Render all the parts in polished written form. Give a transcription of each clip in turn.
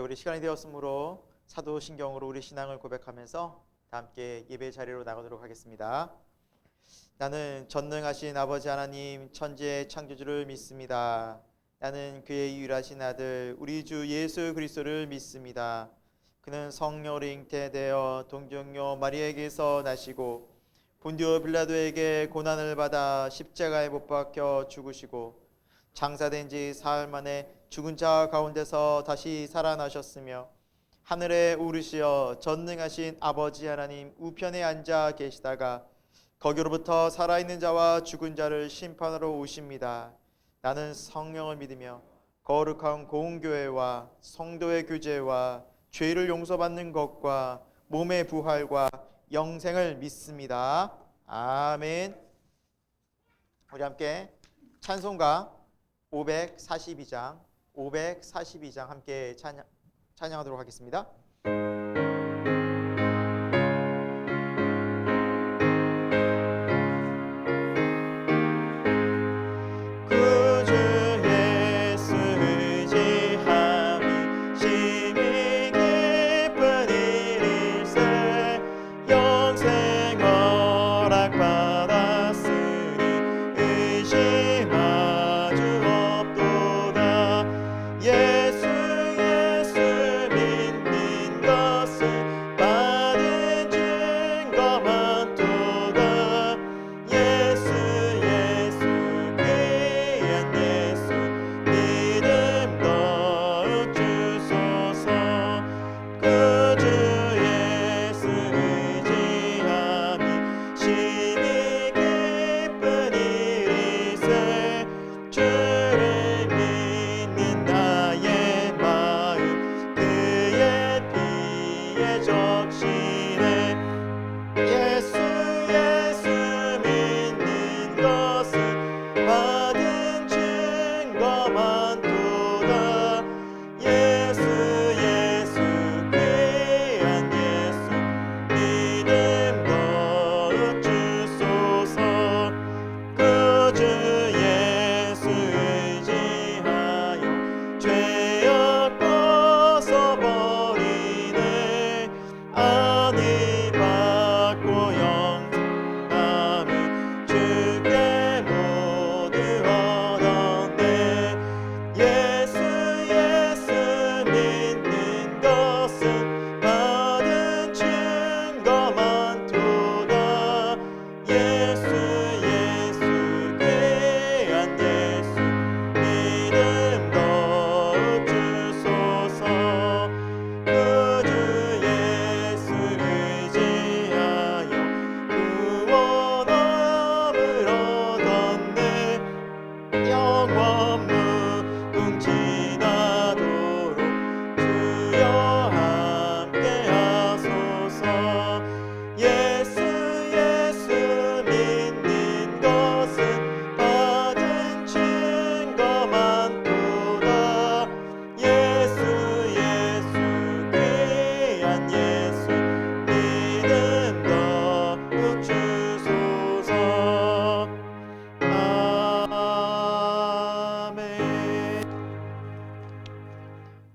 우리 시간이 되었으므로 사도신경으로 우리 신앙을 고백하면서 다 함께 예배 자리로 나가도록 하겠습니다. 나는 전능하신 아버지 하나님 천지의 창조주를 믿습니다. 나는 그의 유일하신 아들 우리 주 예수 그리스도를 믿습니다. 그는 성령으로 잉태되어 동정녀 마리아에게서 나시고 본디오 빌라도에게 고난을 받아 십자가에 못 박혀 죽으시고 장사된 지 사흘 만에 죽은 자 가운데서 다시 살아나셨으며 하늘에 오르시어 전능하신 아버지 하나님 우편에 앉아 계시다가 거기로부터 살아있는 자와 죽은 자를 심판하러 오십니다. 나는 성령을 믿으며 거룩한 공교회와 성도의 교제와 죄를 용서받는 것과 몸의 부활과 영생을 믿습니다. 아멘. 우리 함께 찬송가 542장 함께 찬양하도록 하겠습니다.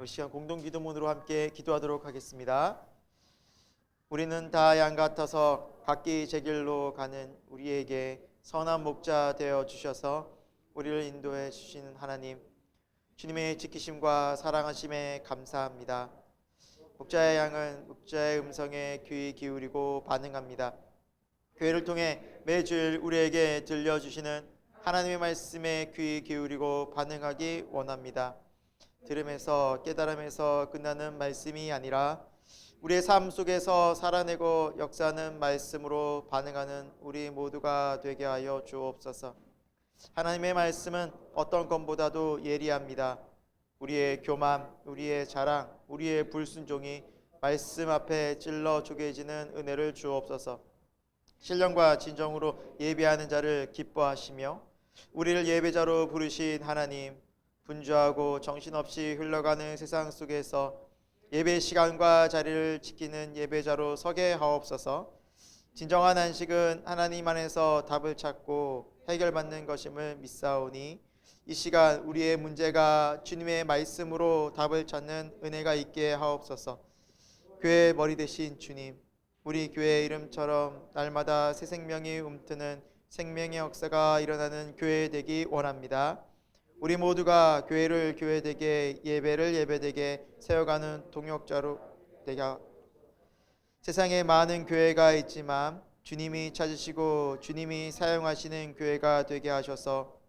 이 시간 공동 기도문으로 함께 기도하도록 하겠습니다. 우리는 다 양 같아서 각기 제 길로 가는 우리에게 선한 목자 되어 주셔서 우리를 인도해 주시는 하나님, 주님의 지키심과 사랑하심에 감사합니다. 목자의 양은 목자의 음성에 귀 기울이고 반응합니다. 교회를 통해 매주일 우리에게 들려주시는 하나님의 말씀에 귀 기울이고 반응하기 원합니다. 들음에서 깨달음에서 끝나는 말씀이 아니라 우리의 삶 속에서 살아내고 역사하는 말씀으로 반응하는 우리 모두가 되게 하여 주옵소서. 하나님의 말씀은 어떤 것보다도 예리합니다. 우리의 교만, 우리의 자랑, 우리의 불순종이 말씀 앞에 찔러 쪼개지는 은혜를 주옵소서. 신령과 진정으로 예배하는 자를 기뻐하시며 우리를 예배자로 부르신 하나님, 분주하고 정신없이 흘러가는 세상 속에서 예배 시간과 자리를 지키는 예배자로 서게 하옵소서. 진정한 안식은 하나님 안에서 답을 찾고 해결받는 것임을 믿사오니 이 시간 우리의 문제가 주님의 말씀으로 답을 찾는 은혜가 있게 하옵소서. 교회의 머리 되신 주님, 우리 교회 이름처럼 날마다 새 생명이 움트는 생명의 역사가 일어나는 교회 되기 원합니다. 우리 모두가 교회를 교회되게, 예배를 예배되게 세워가는 동역자로 되게. 세상에 많은 교회가 있지만 주님이 찾으시고 주님이 사용하시는 교회가 되게 하셔서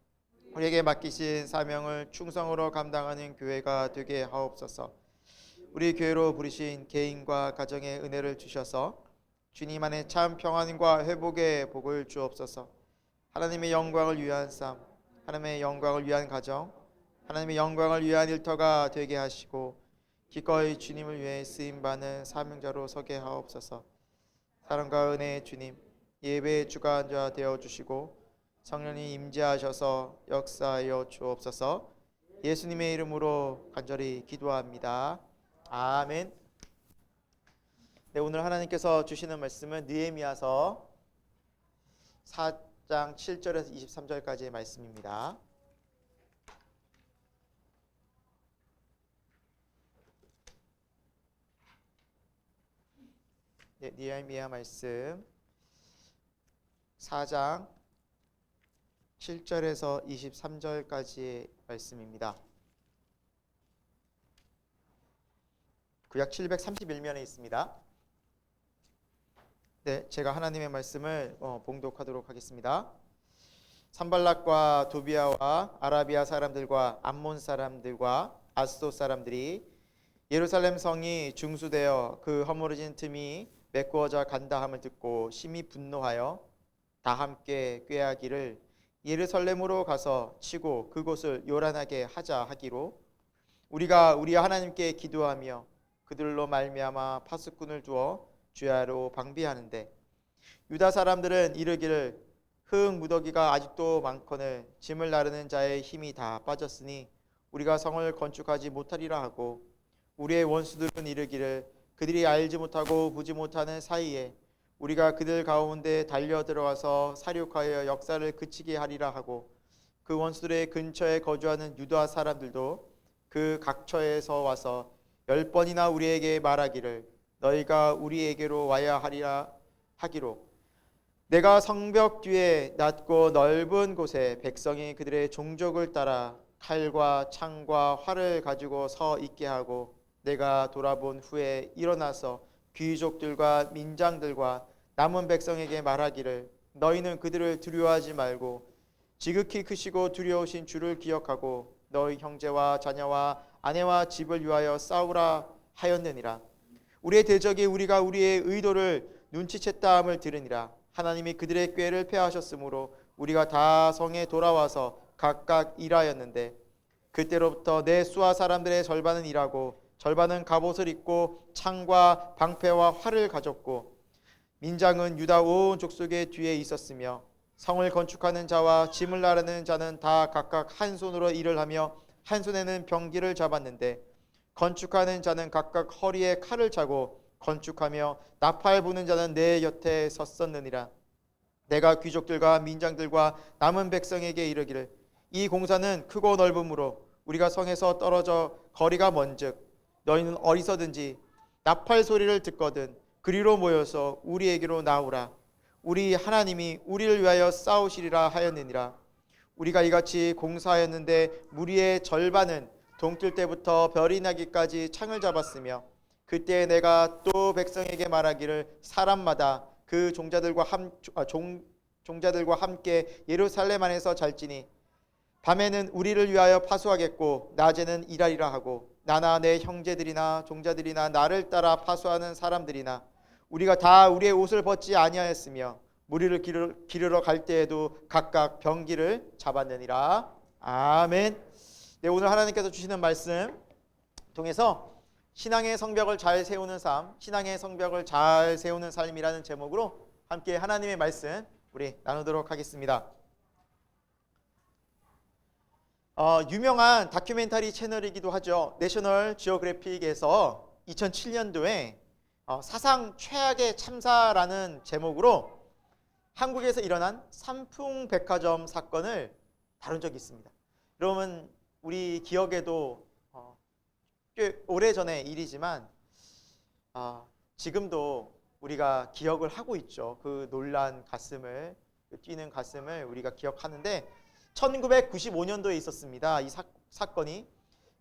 우리에게 맡기신 사명을 충성으로 감당하는 교회가 되게 하옵소서. 우리 교회로 부르신 개인과 가정의 은혜를 주셔서 주님 안에 참 평안과 회복의 복을 주옵소서. 하나님의 영광을 위한 삶, 하나님의 영광을 위한 가정, 하나님의 영광을 위한 일터가 되게 하시고 기꺼이 주님을 위해 쓰임받는 사명자로 서게 하옵소서. 사랑과 은혜의 주님, 예배의 주관자 되어주시고 성령이 임재하셔서 역사하여 주옵소서. 예수님의 이름으로 간절히 기도합니다. 아멘. 네, 오늘 하나님께서 주시는 말씀은 느헤미야서 4장 7절에서 23절까지의 말씀입니다. 네, 느헤미야 말씀 4장 7절에서 23절까지의 말씀입니다. 구약 731면에 있습니다. 네, 제가 하나님의 말씀을 봉독하도록 하겠습니다. 산발락과 도비아와 아라비아 사람들과 암몬 사람들과 아스돗 사람들이 예루살렘 성이 중수되어 그 허물어진 틈이 메꾸어져 간다 함을 듣고 심히 분노하여 다 함께 꾀하기를 예루살렘으로 가서 치고 그곳을 요란하게 하자 하기로 우리가 우리 하나님께 기도하며 그들로 말미암아 파수꾼을 두어 주야로 방비하는데 유다 사람들은 이르기를 흙 무더기가 아직도 많거늘 짐을 나르는 자의 힘이 다 빠졌으니 우리가 성을 건축하지 못하리라 하고 우리의 원수들은 이르기를 그들이 알지 못하고 보지 못하는 사이에 우리가 그들 가운데 달려 들어가서 사륙하여 역사를 그치게 하리라 하고 그 원수들의 근처에 거주하는 유다 사람들도 그 각처에서 와서 10번이나 우리에게 말하기를 너희가 우리에게로 와야 하리라 하기로 내가 성벽 뒤에 낮고 넓은 곳에 백성이 그들의 종족을 따라 칼과 창과 활을 가지고 서 있게 하고 내가 돌아본 후에 일어나서 귀족들과 민장들과 남은 백성에게 말하기를 너희는 그들을 두려워하지 말고 지극히 크시고 두려우신 주를 기억하고 너희 형제와 자녀와 아내와 집을 위하여 싸우라 하였느니라. 우리의 대적이 우리가 우리의 의도를 눈치챘다 함을 들으니라. 하나님이 그들의 꾀를 패하셨으므로 우리가 다 성에 돌아와서 각각 일하였는데 그때로부터 내 수하 사람들의 절반은 일하고 절반은 갑옷을 입고 창과 방패와 활을 가졌고 민장은 유다 온 족속의 뒤에 있었으며 성을 건축하는 자와 짐을 나르는 자는 다 각각 한 손으로 일을 하며 한 손에는 병기를 잡았는데 건축하는 자는 각각 허리에 칼을 차고 건축하며 나팔 부는 자는 내 곁에 섰었느니라. 내가 귀족들과 민장들과 남은 백성에게 이르기를 이 공사는 크고 넓음으로 우리가 성에서 떨어져 거리가 먼즉 너희는 어디서든지 나팔 소리를 듣거든 그리로 모여서 우리에게로 나오라. 우리 하나님이 우리를 위하여 싸우시리라 하였느니라. 우리가 이같이 공사하였는데 무리의 절반은 동틀 때부터 별이 나기까지 창을 잡았으며 그때 내가 또 백성에게 말하기를 사람마다 그 종자들과 함께 예루살렘 안에서 잘지니 밤에는 우리를 위하여 파수하겠고 낮에는 일하리라 하고 나나 내 형제들이나 종자들이나 나를 따라 파수하는 사람들이나 우리가 다 우리의 옷을 벗지 아니하였으며 무리를 기르러 갈 때에도 각각 병기를 잡았느니라. 아멘. 네, 오늘 하나님께서 주시는 말씀 통해서 신앙의 성벽을 잘 세우는 삶, 신앙의 성벽을 잘 세우는 삶이라는 제목으로 함께 하나님의 말씀 우리 나누도록 하겠습니다. 유명한 다큐멘터리 채널이기도 하죠. 내셔널 지오그래픽에서 2007년도에 사상 최악의 참사라는 제목으로 한국에서 일어난 삼풍백화점 사건을 다룬 적이 있습니다. 여러분 우리 기억에도 꽤 오래전의 일이지만 지금도 우리가 기억을 하고 있죠. 그 놀란 가슴을, 그 뛰는 가슴을 우리가 기억하는데 1995년도에 있었습니다. 이 사건이.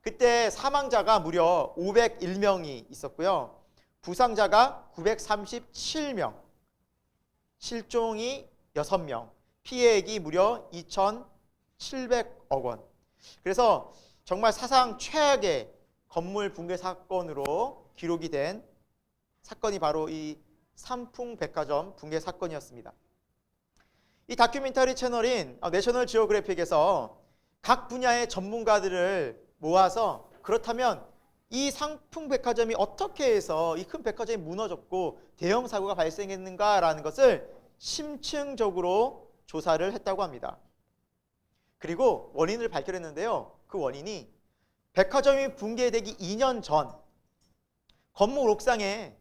그때 사망자가 무려 501명이 있었고요. 부상자가 937명, 실종이 6명, 피해액이 무려 2,700억 원. 그래서 정말 사상 최악의 건물 붕괴 사건으로 기록이 된 사건이 바로 이 삼풍백화점 붕괴 사건이었습니다. 이 다큐멘터리 채널인 내셔널 지오그래픽에서 각 분야의 전문가들을 모아서 그렇다면 이 삼풍백화점이 어떻게 해서 이 큰 백화점이 무너졌고 대형 사고가 발생했는가라는 것을 심층적으로 조사를 했다고 합니다. 그리고 원인을 밝혀냈는데요. 그 원인이 백화점이 붕괴되기 2년 전 건물 옥상에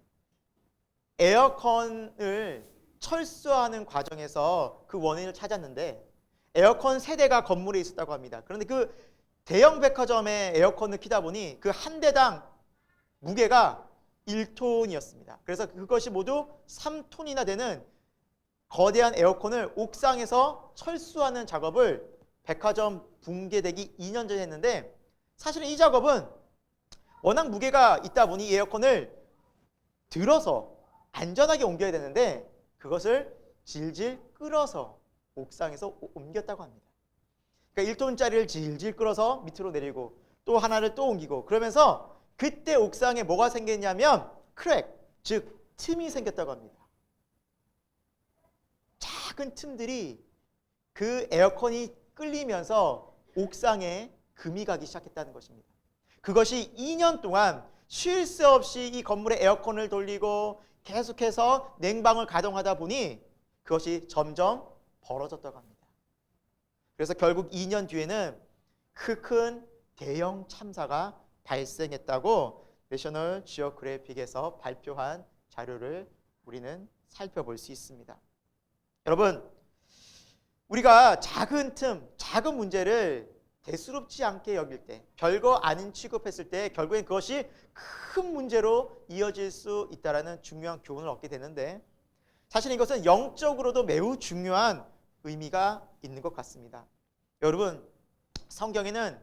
에어컨을 철수하는 과정에서 그 원인을 찾았는데 에어컨 세대가 건물에 있었다고 합니다. 그런데 그 대형 백화점에 에어컨을 켜다 보니 그 한 대당 무게가 1톤이었습니다. 그래서 그것이 모두 3톤이나 되는 거대한 에어컨을 옥상에서 철수하는 작업을 백화점 붕괴되기 2년 전에 했는데 사실은 이 작업은 워낙 무게가 있다 보니 이 에어컨을 들어서 안전하게 옮겨야 되는데 그것을 질질 끌어서 옥상에서 옮겼다고 합니다. 그러니까 1톤짜리를 질질 끌어서 밑으로 내리고 또 하나를 또 옮기고 그러면서 그때 옥상에 뭐가 생겼냐면 크랙, 즉 틈이 생겼다고 합니다. 작은 틈들이 그 에어컨이 끌리면서 옥상에 금이 가기 시작했다는 것입니다. 그것이 2년 동안 쉴 새 없이 이 건물에 에어컨을 돌리고 계속해서 냉방을 가동하다 보니 그것이 점점 벌어졌다고 합니다. 그래서 결국 2년 뒤에는 큰 대형 참사가 발생했다고 내셔널 지오그래픽에서 발표한 자료를 우리는 살펴볼 수 있습니다. 여러분, 우리가 작은 틈, 작은 문제를 대수롭지 않게 여길 때, 별거 아닌 취급했을 때 결국엔 그것이 큰 문제로 이어질 수 있다는 중요한 교훈을 얻게 되는데 사실 이것은 영적으로도 매우 중요한 의미가 있는 것 같습니다. 여러분, 성경에는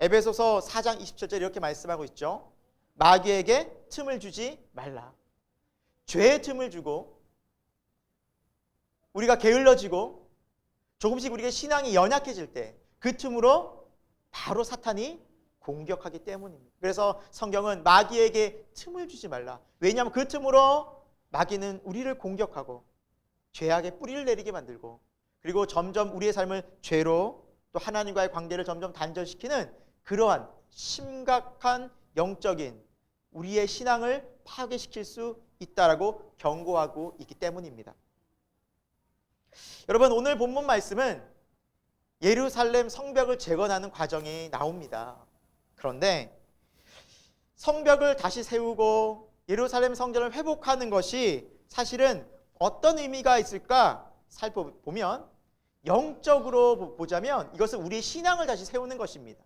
에베소서 4장 27절 이렇게 말씀하고 있죠. 마귀에게 틈을 주지 말라. 죄의 틈을 주고 우리가 게을러지고 조금씩 우리가 신앙이 연약해질 때 그 틈으로 바로 사탄이 공격하기 때문입니다. 그래서 성경은 마귀에게 틈을 주지 말라. 왜냐하면 그 틈으로 마귀는 우리를 공격하고 죄악의 뿌리를 내리게 만들고 그리고 점점 우리의 삶을 죄로 또 하나님과의 관계를 점점 단절시키는 그러한 심각한 영적인 우리의 신앙을 파괴시킬 수 있다라고 경고하고 있기 때문입니다. 여러분, 오늘 본문 말씀은 예루살렘 성벽을 재건하는 과정이 나옵니다. 그런데 성벽을 다시 세우고 예루살렘 성전을 회복하는 것이 사실은 어떤 의미가 있을까 살펴보면 영적으로 보자면 이것은 우리의 신앙을 다시 세우는 것입니다.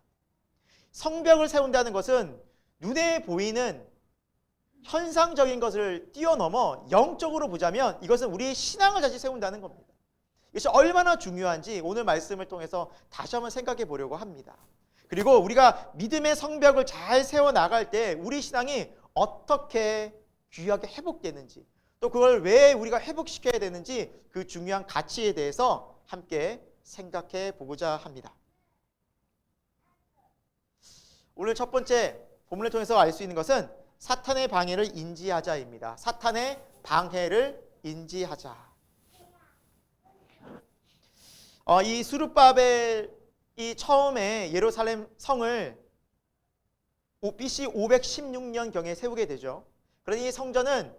성벽을 세운다는 것은 눈에 보이는 현상적인 것을 뛰어넘어 영적으로 보자면 이것은 우리의 신앙을 다시 세운다는 겁니다. 이것이 얼마나 중요한지 오늘 말씀을 통해서 다시 한번 생각해 보려고 합니다. 그리고 우리가 믿음의 성벽을 잘 세워나갈 때 우리 신앙이 어떻게 귀하게 회복되는지 또 그걸 왜 우리가 회복시켜야 되는지 그 중요한 가치에 대해서 함께 생각해 보고자 합니다. 오늘 첫 번째 본문을 통해서 알 수 있는 것은 사탄의 방해를 인지하자입니다. 사탄의 방해를 인지하자. 이 스룹바벨이 처음에 예루살렘 성을 BC 516년경에 세우게 되죠. 그러니 이 성전은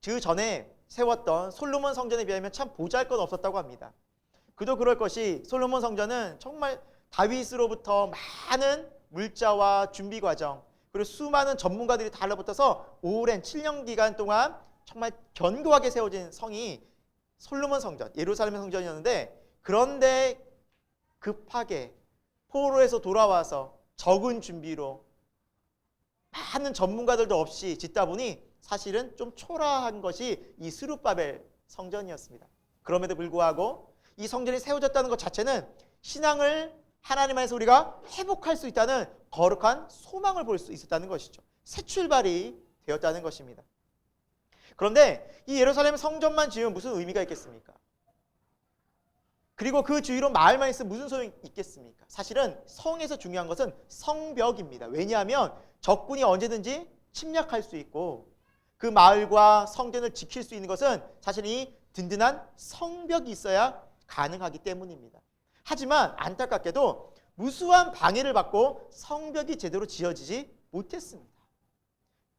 그 전에 세웠던 솔로몬 성전에 비하면 참 보잘것없었다고 합니다. 그도 그럴 것이 솔로몬 성전은 정말 다윗으로부터 많은 물자와 준비 과정 그리고 수많은 전문가들이 달라붙어서 오랜 7년 기간 동안 정말 견고하게 세워진 성이 솔로몬 성전, 예루살렘 성전이었는데 그런데 급하게 포로에서 돌아와서 적은 준비로 많은 전문가들도 없이 짓다 보니 사실은 좀 초라한 것이 이 스룹바벨 성전이었습니다. 그럼에도 불구하고 이 성전이 세워졌다는 것 자체는 신앙을 하나님 안에서 우리가 회복할 수 있다는 거룩한 소망을 볼 수 있었다는 것이죠. 새 출발이 되었다는 것입니다. 그런데 이 예루살렘 성전만 지으면 무슨 의미가 있겠습니까? 그리고 그 주위로 마을만 있으면 무슨 소용이 있겠습니까? 사실은 성에서 중요한 것은 성벽입니다. 왜냐하면 적군이 언제든지 침략할 수 있고 그 마을과 성전을 지킬 수 있는 것은 사실 이 든든한 성벽이 있어야 가능하기 때문입니다. 하지만 안타깝게도 무수한 방해를 받고 성벽이 제대로 지어지지 못했습니다.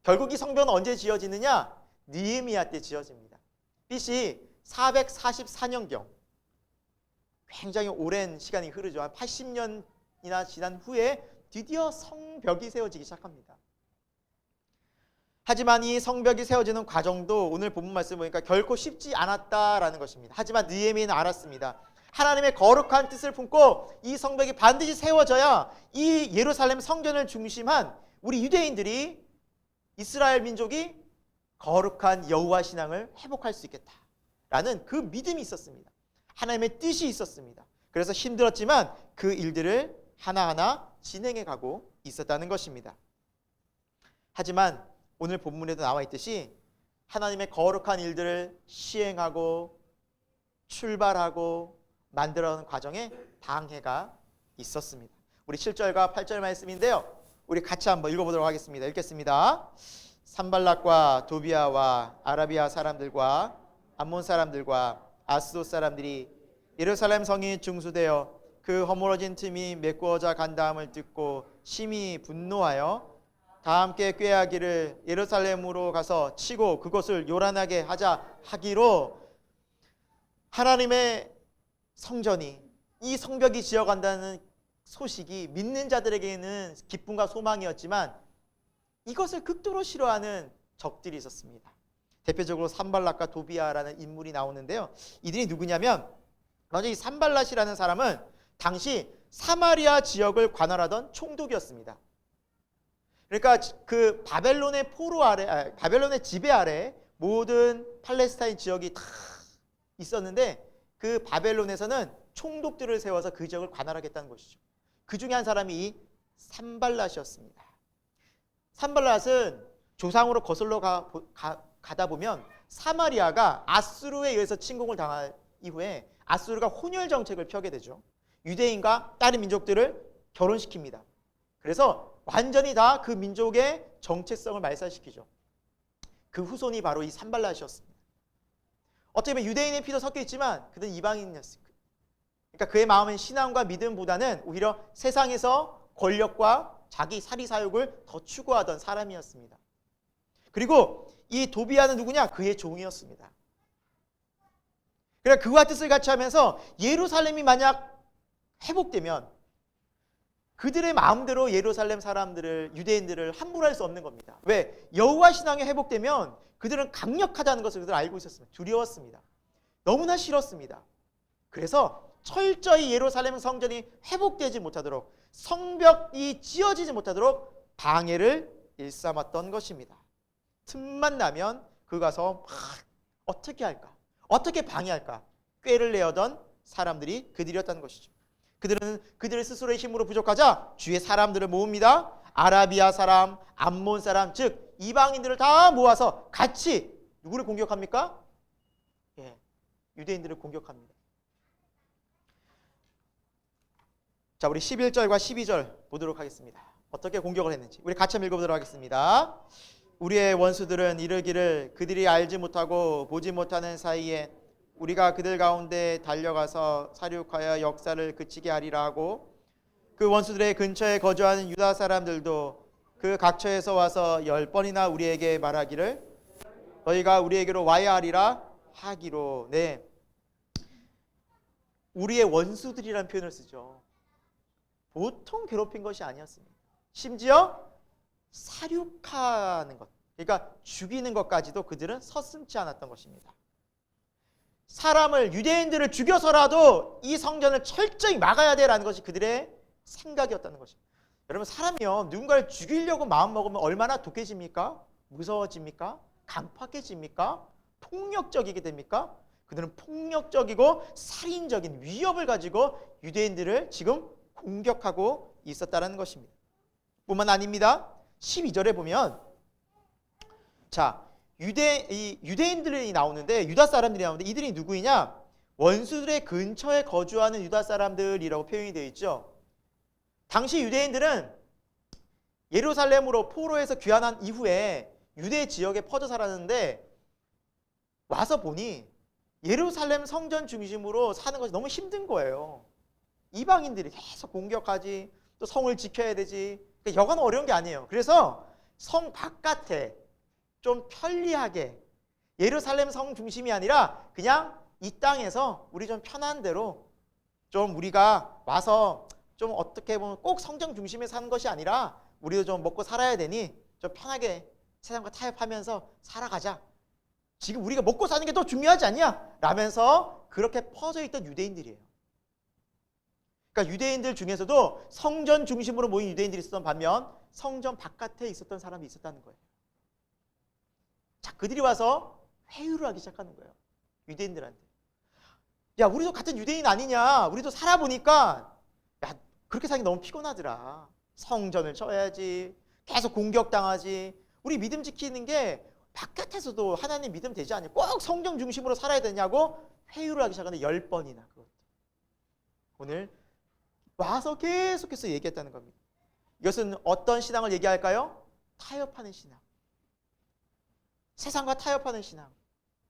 결국 이 성벽은 언제 지어지느냐? 느헤미야 때 지어집니다. BC 444년경. 굉장히 오랜 시간이 흐르죠. 한 80년이나 지난 후에 드디어 성벽이 세워지기 시작합니다. 하지만 이 성벽이 세워지는 과정도 오늘 본문 말씀 보니까 결코 쉽지 않았다라는 것입니다. 하지만 느헤미야는 알았습니다. 하나님의 거룩한 뜻을 품고 이 성벽이 반드시 세워져야 이 예루살렘 성전을 중심한 우리 유대인들이 이스라엘 민족이 거룩한 여호와 신앙을 회복할 수 있겠다라는 그 믿음이 있었습니다. 하나님의 뜻이 있었습니다. 그래서 힘들었지만 그 일들을 하나하나 진행해 가고 있었다는 것입니다. 하지만 오늘 본문에도 나와 있듯이 하나님의 거룩한 일들을 시행하고 출발하고 만들어가는 과정에 방해가 있었습니다. 우리 7절과 8절 말씀인데요. 우리 같이 한번 읽어보도록 하겠습니다. 읽겠습니다. 산발락과 도비아와 아라비아 사람들과 암몬 사람들과 아스돗 사람들이 예루살렘 성이 중수되어 그 허물어진 틈이 메꾸어져 간다함을 듣고 심히 분노하여 다 함께 꾀하기를 예루살렘으로 가서 치고 그것을 요란하게 하자 하기로 하나님의 성전이 이 성벽이 지어간다는 소식이 믿는 자들에게는 기쁨과 소망이었지만 이것을 극도로 싫어하는 적들이 있었습니다. 대표적으로 산발랏과 도비아라는 인물이 나오는데요. 이들이 누구냐면 먼저 이 산발랏이라는 사람은 당시 사마리아 지역을 관할하던 총독이었습니다. 그러니까 그 바벨론의 포로 아래, 바벨론의 지배 아래 모든 팔레스타인 지역이 다 있었는데 그 바벨론에서는 총독들을 세워서 그 지역을 관할하겠다는 것이죠. 그 중에 한 사람이 이 산발랏이었습니다. 산발랏은 조상으로 거슬러 가다 보면 사마리아가 아수르에 의해서 침공을 당한 이후에 아수르가 혼혈 정책을 펴게 되죠. 유대인과 다른 민족들을 결혼시킵니다. 그래서 완전히 다 그 민족의 정체성을 말살시키죠. 그 후손이 바로 이 산발랏이었습니다. 어떻게 보면 유대인의 피도 섞여 있지만 그는 이방인이었습니다. 그러니까 그의 마음은 신앙과 믿음보다는 오히려 세상에서 권력과 자기 사리사욕을 더 추구하던 사람이었습니다. 그리고 이 도비아는 누구냐? 그의 종이었습니다. 그러니까 그와 뜻을 같이 하면서 예루살렘이 만약 회복되면 그들의 마음대로 예루살렘 사람들을, 유대인들을 함부로 할 수 없는 겁니다. 왜? 여호와 신앙이 회복되면 그들은 강력하다는 것을 그들 알고 있었습니다. 두려웠습니다. 너무나 싫었습니다. 그래서 철저히 예루살렘 성전이 회복되지 못하도록, 성벽이 지어지지 못하도록 방해를 일삼았던 것입니다. 틈만 나면 그 가서 막 어떻게 할까? 어떻게 방해할까? 꾀를 내어던 사람들이 그들이었다는 것이죠. 그들은 그들의 스스로의 힘으로 부족하자 주위의 사람들을 모읍니다. 아라비아 사람, 암몬 사람, 즉 이방인들을 다 모아서 같이 누구를 공격합니까? 유대인들을 공격합니다. 자, 우리 11절과 12절 보도록 하겠습니다. 어떻게 공격을 했는지 우리 같이 한번 읽어보도록 하겠습니다. 우리의 원수들은 이르기를 그들이 알지 못하고 보지 못하는 사이에 우리가 그들 가운데 달려가서 사륙하여 역사를 그치게 하리라 하고 그 원수들의 근처에 거주하는 유다 사람들도 그 각처에서 와서 10번이나 우리에게 말하기를 너희가 우리에게로 와야 하리라 하기로. 네, 우리의 원수들이라는 표현을 쓰죠. 보통 괴롭힌 것이 아니었습니다. 심지어 사륙하는 것, 그러니까 죽이는 것까지도 그들은 서슴지 않았던 것입니다. 사람을, 유대인들을 죽여서라도 이 성전을 철저히 막아야 되라는 것이 그들의 생각이었다는 것입니다. 여러분, 사람이요, 누군가를 죽이려고 마음먹으면 얼마나 독해집니까? 무서워집니까? 강팍해집니까? 폭력적이게 됩니까? 그들은 폭력적이고 살인적인 위협을 가지고 유대인들을 지금 공격하고 있었다는 것입니다. 뿐만 아닙니다. 12절에 보면 자, 유대인들이 나오는데, 유다 사람들이 나오는데, 이들이 누구이냐? 원수들의 근처에 거주하는 유다 사람들이라고 표현이 되어 있죠. 당시 유대인들은 예루살렘으로 포로에서 귀환한 이후에 유대 지역에 퍼져 살았는데, 와서 보니 예루살렘 성전 중심으로 사는 것이 너무 힘든 거예요. 이방인들이 계속 공격하지, 또 성을 지켜야 되지. 그러니까 여간 어려운 게 아니에요. 그래서 성 바깥에 좀 편리하게, 예루살렘 성 중심이 아니라 그냥 이 땅에서 우리 좀 편한 대로 좀 우리가 와서 좀 어떻게 보면 꼭 성전 중심에 사는 것이 아니라 우리도 좀 먹고 살아야 되니 좀 편하게 세상과 타협하면서 살아가자. 지금 우리가 먹고 사는 게 더 중요하지 않냐? 라면서 그렇게 퍼져 있던 유대인들이에요. 그러니까 유대인들 중에서도 성전 중심으로 모인 유대인들이 있었던 반면 성전 바깥에 있었던 사람이 있었다는 거예요. 자, 그들이 와서 회유를 하기 시작하는 거예요. 유대인들한테. 야, 우리도 같은 유대인 아니냐? 우리도 살아보니까 야, 그렇게 사는 게 너무 피곤하더라. 성전을 쳐야지. 계속 공격당하지. 우리 믿음 지키는 게 바깥에서도 하나님 믿음 되지 않냐? 꼭 성경 중심으로 살아야 되냐고 회유를 하기 시작하는데 10번이나 그것도. 오늘 와서 계속해서 얘기했다는 겁니다. 이것은 어떤 신앙을 얘기할까요? 타협하는 신앙. 세상과 타협하는 신앙.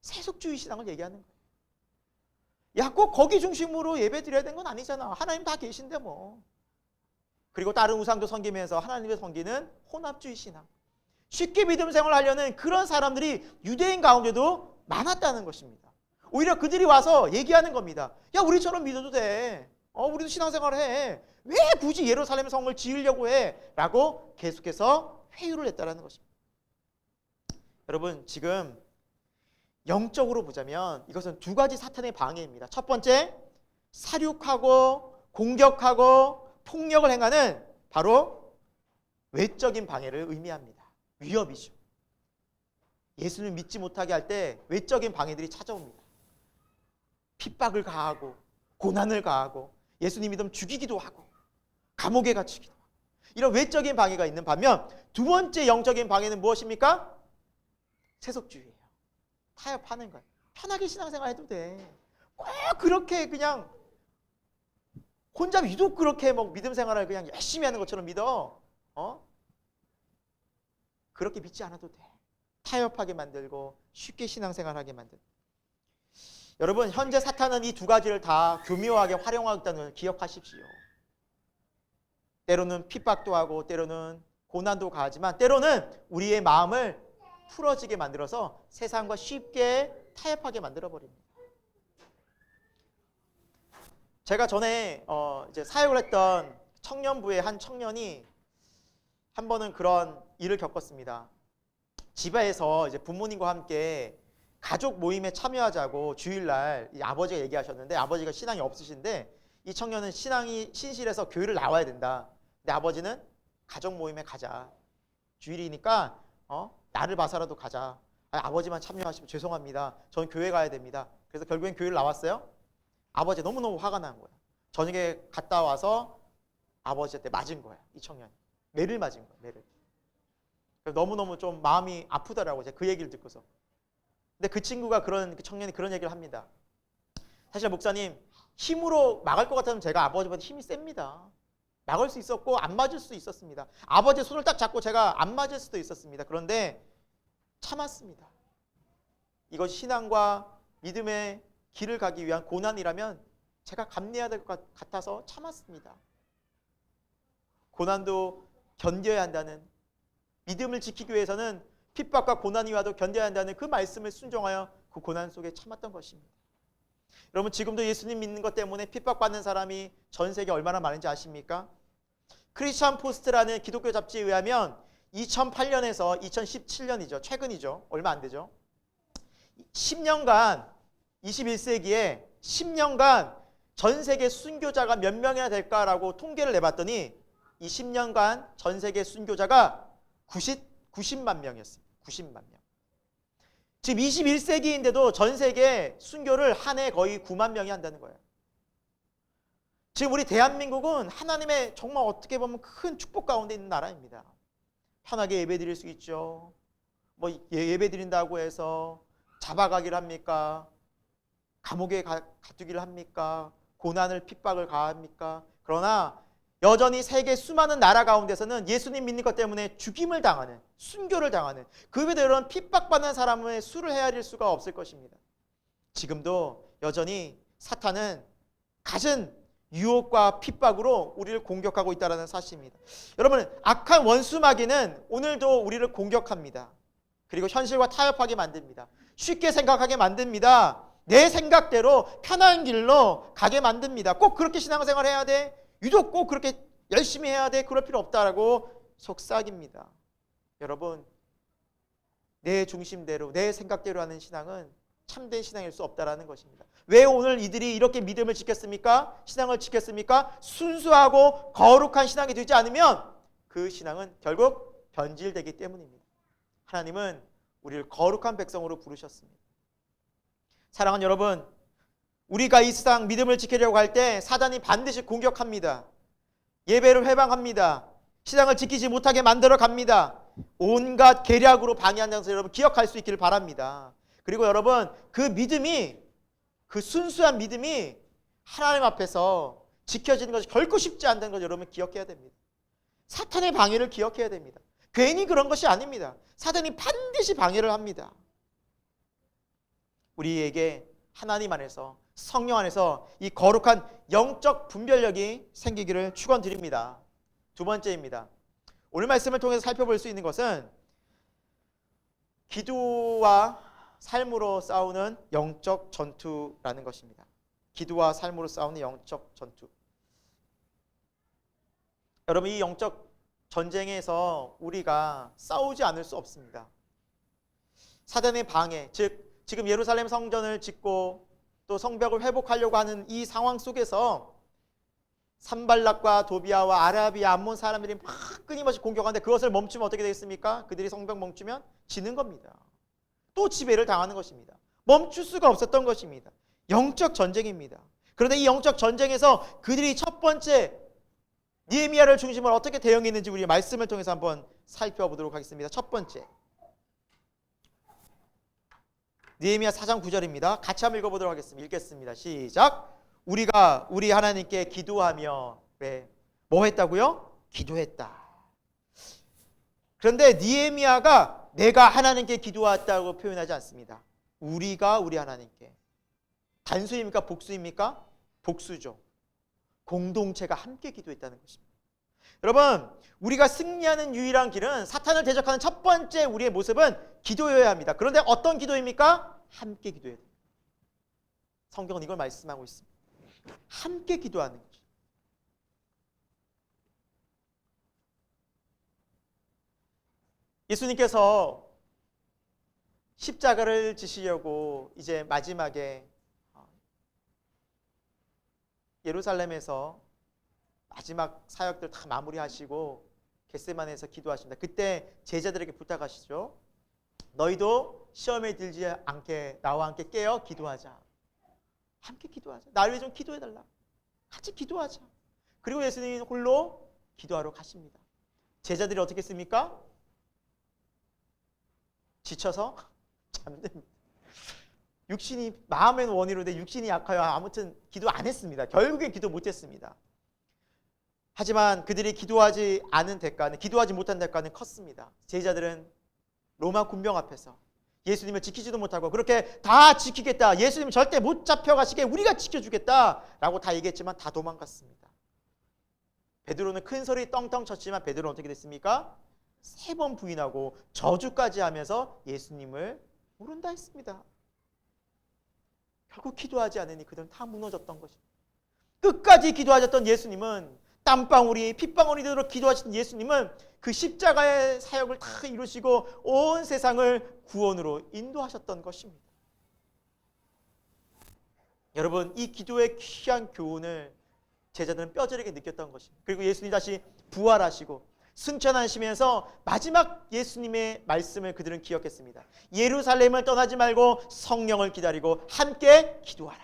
세속주의 신앙을 얘기하는 거예요. 야, 꼭 거기 중심으로 예배 드려야 되는 건 아니잖아. 하나님 다 계신데 뭐. 그리고 다른 우상도 섬기면서 하나님을 섬기는 혼합주의 신앙. 쉽게 믿음 생활을 하려는 그런 사람들이 유대인 가운데도 많았다는 것입니다. 오히려 그들이 와서 얘기하는 겁니다. 야, 우리처럼 믿어도 돼. 우리도 신앙생활을 해. 왜 굳이 예루살렘 성을 지으려고 해? 라고 계속해서 회유를 했다는 것입니다. 여러분, 지금 영적으로 보자면 이것은 두 가지 사탄의 방해입니다. 첫 번째, 사륙하고 공격하고 폭력을 행하는 바로 외적인 방해를 의미합니다. 위협이죠. 예수를 믿지 못하게 할 때 외적인 방해들이 찾아옵니다. 핍박을 가하고 고난을 가하고 예수님 믿음 죽이기도 하고 감옥에 갇히기도 하고 이런 외적인 방해가 있는 반면 두 번째 영적인 방해는 무엇입니까? 세속주의예요. 타협하는 거예요. 편하게 신앙생활 해도 돼. 꼭 그렇게 그냥 혼자 유독 그렇게 뭐 믿음 생활을 그냥 열심히 하는 것처럼 믿어. 그렇게 믿지 않아도 돼. 타협하게 만들고 쉽게 신앙생활하게 만들고. 여러분, 현재 사탄은 이 두 가지를 다 교묘하게 활용하고 있다는 걸 기억하십시오. 때로는 핍박도 하고 때로는 고난도 가하지만 때로는 우리의 마음을 풀어지게 만들어서 세상과 쉽게 타협하게 만들어버립니다. 제가 전에 이제 사역을 했던 청년부의 한 청년이 한 번은 그런 일을 겪었습니다. 집에서 이제 부모님과 함께 가족 모임에 참여하자고 주일날 이 아버지가 얘기하셨는데 아버지가 신앙이 없으신데 이 청년은 신앙이 신실해서 교회를 나와야 된다. 근데 아버지는 가족 모임에 가자. 주일이니까 나를 봐서라도 가자. 아버지만 참여하시면 죄송합니다. 저는 교회 가야 됩니다. 그래서 결국엔 교회를 나왔어요. 아버지 너무너무 화가 난 거야. 저녁에 갔다 와서 아버지한테 맞은 거야. 이 청년이. 매를 맞은 거야. 매를. 너무너무 좀 마음이 아프더라고요. 제가 그 얘기를 듣고서. 근데 그 청년이 그런 얘기를 합니다. 사실 목사님, 힘으로 막을 것 같으면 제가 아버지보다 힘이 셉니다. 막을 수 있었고 안 맞을 수 있었습니다. 아버지의 손을 딱 잡고 제가 안 맞을 수도 있었습니다. 그런데 참았습니다. 이것이 신앙과 믿음의 길을 가기 위한 고난이라면 제가 감내해야 될 것 같아서 참았습니다. 고난도 견뎌야 한다는, 믿음을 지키기 위해서는 핍박과 고난이 와도 견뎌야 한다는 그 말씀을 순종하여 그 고난 속에 참았던 것입니다. 여러분, 지금도 예수님 믿는 것 때문에 핍박받는 사람이 전 세계에 얼마나 많은지 아십니까? 크리스천 포스트라는 기독교 잡지에 의하면 2008년에서 2017년이죠. 최근이죠. 얼마 안 되죠. 10년간 21세기에 10년간 전 세계 순교자가 몇 명이나 될까라고 통계를 내봤더니 이 10년간 전 세계 순교자가 90만 명이었습니다. 90만 명. 지금 21세기인데도 전 세계 순교를 한 해 거의 9만 명이 한다는 거예요. 지금 우리 대한민국은 하나님의 정말 어떻게 보면 큰 축복 가운데 있는 나라입니다. 편하게 예배드릴 수 있죠. 뭐 예배드린다고 해서 잡아가기를 합니까? 감옥에 가두기를 합니까? 고난을 핍박을 가합니까? 그러나 여전히 세계 수많은 나라 가운데서는 예수님 믿는 것 때문에 죽임을 당하는, 순교를 당하는, 그 외에도 이런 핍박받는 사람의 수를 헤아릴 수가 없을 것입니다. 지금도 여전히 사탄은 갖은 유혹과 핍박으로 우리를 공격하고 있다는 사실입니다. 여러분, 악한 원수 마귀는 오늘도 우리를 공격합니다. 그리고 현실과 타협하게 만듭니다. 쉽게 생각하게 만듭니다. 내 생각대로 편한 길로 가게 만듭니다. 꼭 그렇게 신앙생활 해야 돼? 유독 꼭 그렇게 열심히 해야 돼? 그럴 필요 없다라고 속삭입니다. 여러분, 내 중심대로 내 생각대로 하는 신앙은 참된 신앙일 수 없다라는 것입니다. 왜 오늘 이들이 이렇게 믿음을 지켰습니까? 신앙을 지켰습니까? 순수하고 거룩한 신앙이 되지 않으면 그 신앙은 결국 변질되기 때문입니다. 하나님은 우리를 거룩한 백성으로 부르셨습니다. 사랑하는 여러분, 우리가 이 세상 믿음을 지키려고 할 때 사단이 반드시 공격합니다. 예배를 회방합니다. 신앙을 지키지 못하게 만들어 갑니다. 온갖 계략으로 방해한다는 것을 여러분 기억할 수 있기를 바랍니다. 그리고 여러분, 그 믿음이, 그 순수한 믿음이 하나님 앞에서 지켜지는 것이 결코 쉽지 않다는 것을 여러분 기억해야 됩니다. 사탄의 방해를 기억해야 됩니다. 괜히 그런 것이 아닙니다. 사탄이 반드시 방해를 합니다. 우리에게 하나님 안에서, 성령 안에서 이 거룩한 영적 분별력이 생기기를 축원드립니다. 두 번째입니다. 오늘 말씀을 통해서 살펴볼 수 있는 것은 기도와 삶으로 싸우는 영적 전투라는 것입니다. 기도와 삶으로 싸우는 영적 전투. 여러분, 이 영적 전쟁에서 우리가 싸우지 않을 수 없습니다. 사단의 방해, 즉 지금 예루살렘 성전을 짓고 또 성벽을 회복하려고 하는 이 상황 속에서 산발락과 도비아와 아라비아 암몬 사람들이 막 끊임없이 공격하는데 그것을 멈추면 어떻게 되겠습니까? 그들이 성벽 멈추면 지는 겁니다. 또 지배를 당하는 것입니다. 멈출 수가 없었던 것입니다. 영적 전쟁입니다. 그런데 이 영적 전쟁에서 그들이 첫 번째 느헤미야를 중심으로 어떻게 대응했는지 우리 말씀을 통해서 한번 살펴보도록 하겠습니다. 첫 번째, 느헤미야 4장 9절입니다. 같이 한번 읽어보도록 하겠습니다. 읽겠습니다. 시작. 우리가 우리 하나님께 기도하며, 왜? 뭐 했다고요? 기도했다. 그런데 느헤미야가 내가 하나님께 기도했다고 표현하지 않습니다. 우리가 우리 하나님께. 단수입니까? 복수입니까? 복수죠. 공동체가 함께 기도했다는 것입니다. 여러분, 우리가 승리하는 유일한 길은, 사탄을 대적하는 첫 번째 우리의 모습은 기도여야 합니다. 그런데 어떤 기도입니까? 함께 기도해야 됩니다. 성경은 이걸 말씀하고 있습니다. 함께 기도하는 거죠. 예수님께서 십자가를 지시려고 이제 마지막에 예루살렘에서 마지막 사역들 다 마무리하시고 겟세마네에서 기도하십니다. 그때 제자들에게 부탁하시죠. 너희도 시험에 들지 않게 나와 함께 깨어 기도하자. 함께 기도하자. 나를 위해 좀 기도해달라. 같이 기도하자. 그리고 예수님이 홀로 기도하러 가십니다. 제자들이 어떻게 했습니까? 지쳐서 잠듭니다. 육신이, 마음의 원의로 내 육신이 약하여 아무튼 기도 안 했습니다. 결국엔 기도 못했습니다. 하지만 그들이 기도하지 않은 대가는, 기도하지 못한 대가는 컸습니다. 제자들은 로마 군병 앞에서 예수님을 지키지도 못하고 그렇게 다 지키겠다, 예수님 절대 못 잡혀가시게 우리가 지켜주겠다라고 다 얘기했지만 다 도망갔습니다. 베드로는 큰 소리 떵떵 쳤지만 베드로는 어떻게 됐습니까? 3번 부인하고 저주까지 하면서 예수님을 모른다 했습니다. 결국 기도하지 않으니 그들은 다 무너졌던 것입니다. 끝까지 기도하셨던 예수님은, 땀방울이 핏방울이 되도록 기도하신 예수님은 그 십자가의 사역을 다 이루시고 온 세상을 구원으로 인도하셨던 것입니다. 여러분, 이 기도의 귀한 교훈을 제자들은 뼈저리게 느꼈던 것입니다. 그리고 예수님이 다시 부활하시고 승천하시면서 마지막 예수님의 말씀을 그들은 기억했습니다. 예루살렘을 떠나지 말고 성령을 기다리고 함께 기도하라.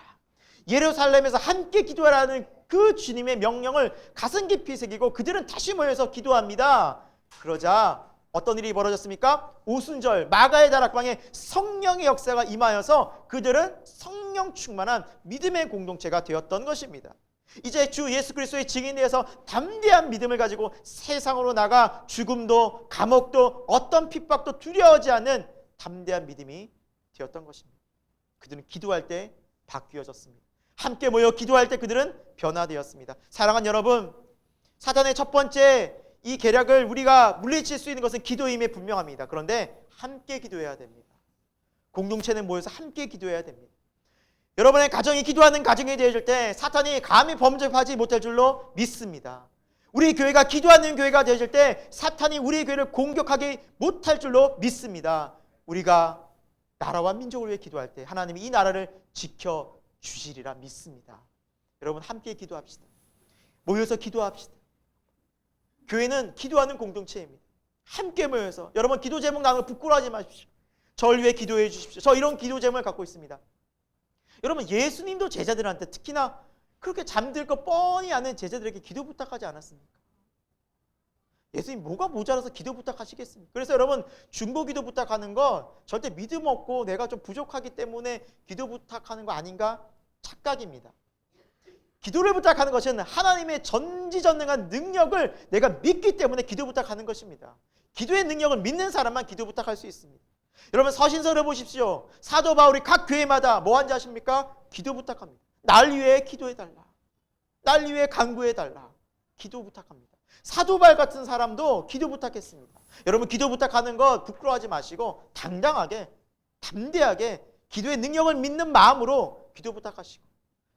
예루살렘에서 함께 기도하라는 그 주님의 명령을 가슴 깊이 새기고 그들은 다시 모여서 기도합니다. 그러자 어떤 일이 벌어졌습니까? 오순절 마가의 다락방에 성령의 역사가 임하여서 그들은 성령 충만한 믿음의 공동체가 되었던 것입니다. 이제 주 예수 그리스도의 증인에 대해서 담대한 믿음을 가지고 세상으로 나가 죽음도 감옥도 어떤 핍박도 두려워하지 않는 담대한 믿음이 되었던 것입니다. 그들은 기도할 때 바뀌어졌습니다. 함께 모여 기도할 때 그들은 변화되었습니다. 사랑하는 여러분, 사단의 첫 번째 이 계략을 우리가 물리칠 수 있는 것은 기도임에 분명합니다. 그런데 함께 기도해야 됩니다. 공동체는 모여서 함께 기도해야 됩니다. 여러분의 가정이 기도하는 가정이 되어질 때 사탄이 감히 범접하지 못할 줄로 믿습니다. 우리 교회가 기도하는 교회가 되어질 때 사탄이 우리 교회를 공격하지 못할 줄로 믿습니다. 우리가 나라와 민족을 위해 기도할 때 하나님이 이 나라를 지켜주시리라 믿습니다. 여러분, 함께 기도합시다. 모여서 기도합시다. 교회는 기도하는 공동체입니다. 함께 모여서 여러분 기도 제목 나누고 부끄러워하지 마십시오. 저를 위해 기도해 주십시오. 저 이런 기도 제목을 갖고 있습니다. 여러분, 예수님도 제자들한테 특히나 그렇게 잠들 거 뻔히 아는 제자들에게 기도 부탁하지 않았습니까? 예수님 뭐가 모자라서 기도 부탁하시겠습니까? 그래서 여러분, 중보 기도 부탁하는 건 절대 믿음 없고 내가 좀 부족하기 때문에 기도 부탁하는 거 아닌가? 착각입니다. 기도를 부탁하는 것은 하나님의 전지전능한 능력을 내가 믿기 때문에 기도 부탁하는 것입니다. 기도의 능력을 믿는 사람만 기도 부탁할 수 있습니다. 여러분, 서신서를 보십시오. 사도 바울이 각 교회마다 뭐 한지 아십니까? 기도 부탁합니다. 날 위해 기도해달라. 날 위해 간구해달라. 기도 부탁합니다. 사도 바울 같은 사람도 기도 부탁했습니다. 여러분, 기도 부탁하는 것 부끄러워하지 마시고 당당하게 담대하게 기도의 능력을 믿는 마음으로 기도 부탁하시고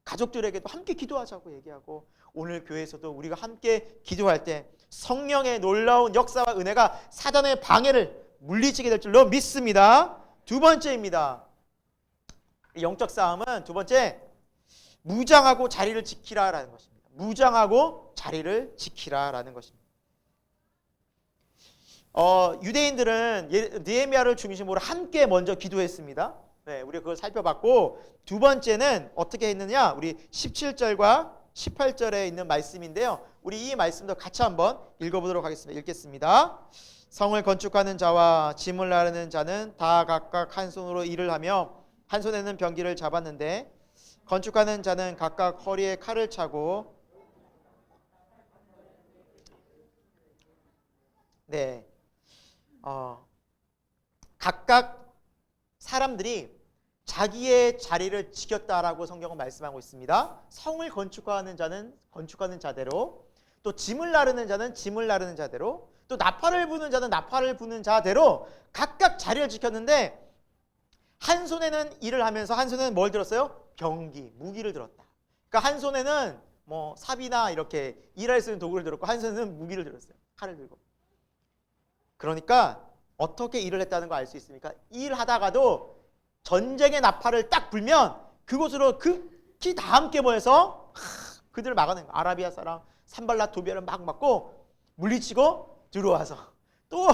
가족들에게도 함께 기도하자고 얘기하고 오늘 교회에서도 우리가 함께 기도할 때 성령의 놀라운 역사와 은혜가 사단의 방해를 물리치게 될 줄로 믿습니다. 두 번째입니다. 영적 싸움은 두 번째, 무장하고 자리를 지키라라는 것입니다. 무장하고 자리를 지키라라는 것입니다. 유대인들은 느헤미야를 중심으로 함께 먼저 기도했습니다. 네, 우리가 그걸 살펴봤고 두 번째는 어떻게 했느냐? 우리 17절과 18절에 있는 말씀인데요. 우리 이 말씀도 같이 한번 읽어보도록 하겠습니다. 읽겠습니다. 성을 건축하는 자와 짐을 나르는 자는 다 각각 한 손으로 일을 하며 한 손에는 병기를 잡았는데 건축하는 자는 각각 허리에 칼을 차고 각각 사람들이 자기의 자리를 지켰다라고 성경은 말씀하고 있습니다. 성을 건축하는 자는 건축하는 자대로, 또 짐을 나르는 자는 짐을 나르는 자대로, 또 나팔을 부는 자는 나팔을 부는 자대로 각각 자리를 지켰는데 한 손에는 일을 하면서 한 손에는 뭘 들었어요? 병기, 무기를 들었다. 그러니까 한 손에는 뭐 삽이나 이렇게 일할 수 있는 도구를 들었고 한 손에는 무기를 들었어요. 칼을 들고. 그러니까 어떻게 일을 했다는 거 알 수 있습니까? 일하다가도 전쟁의 나팔을 딱 불면 그곳으로 극히 다 함께 모여서 그들을 막아낸 거예요. 아라비아 사람 산발랏 도비아를 막 막고 물리치고 들어와서 또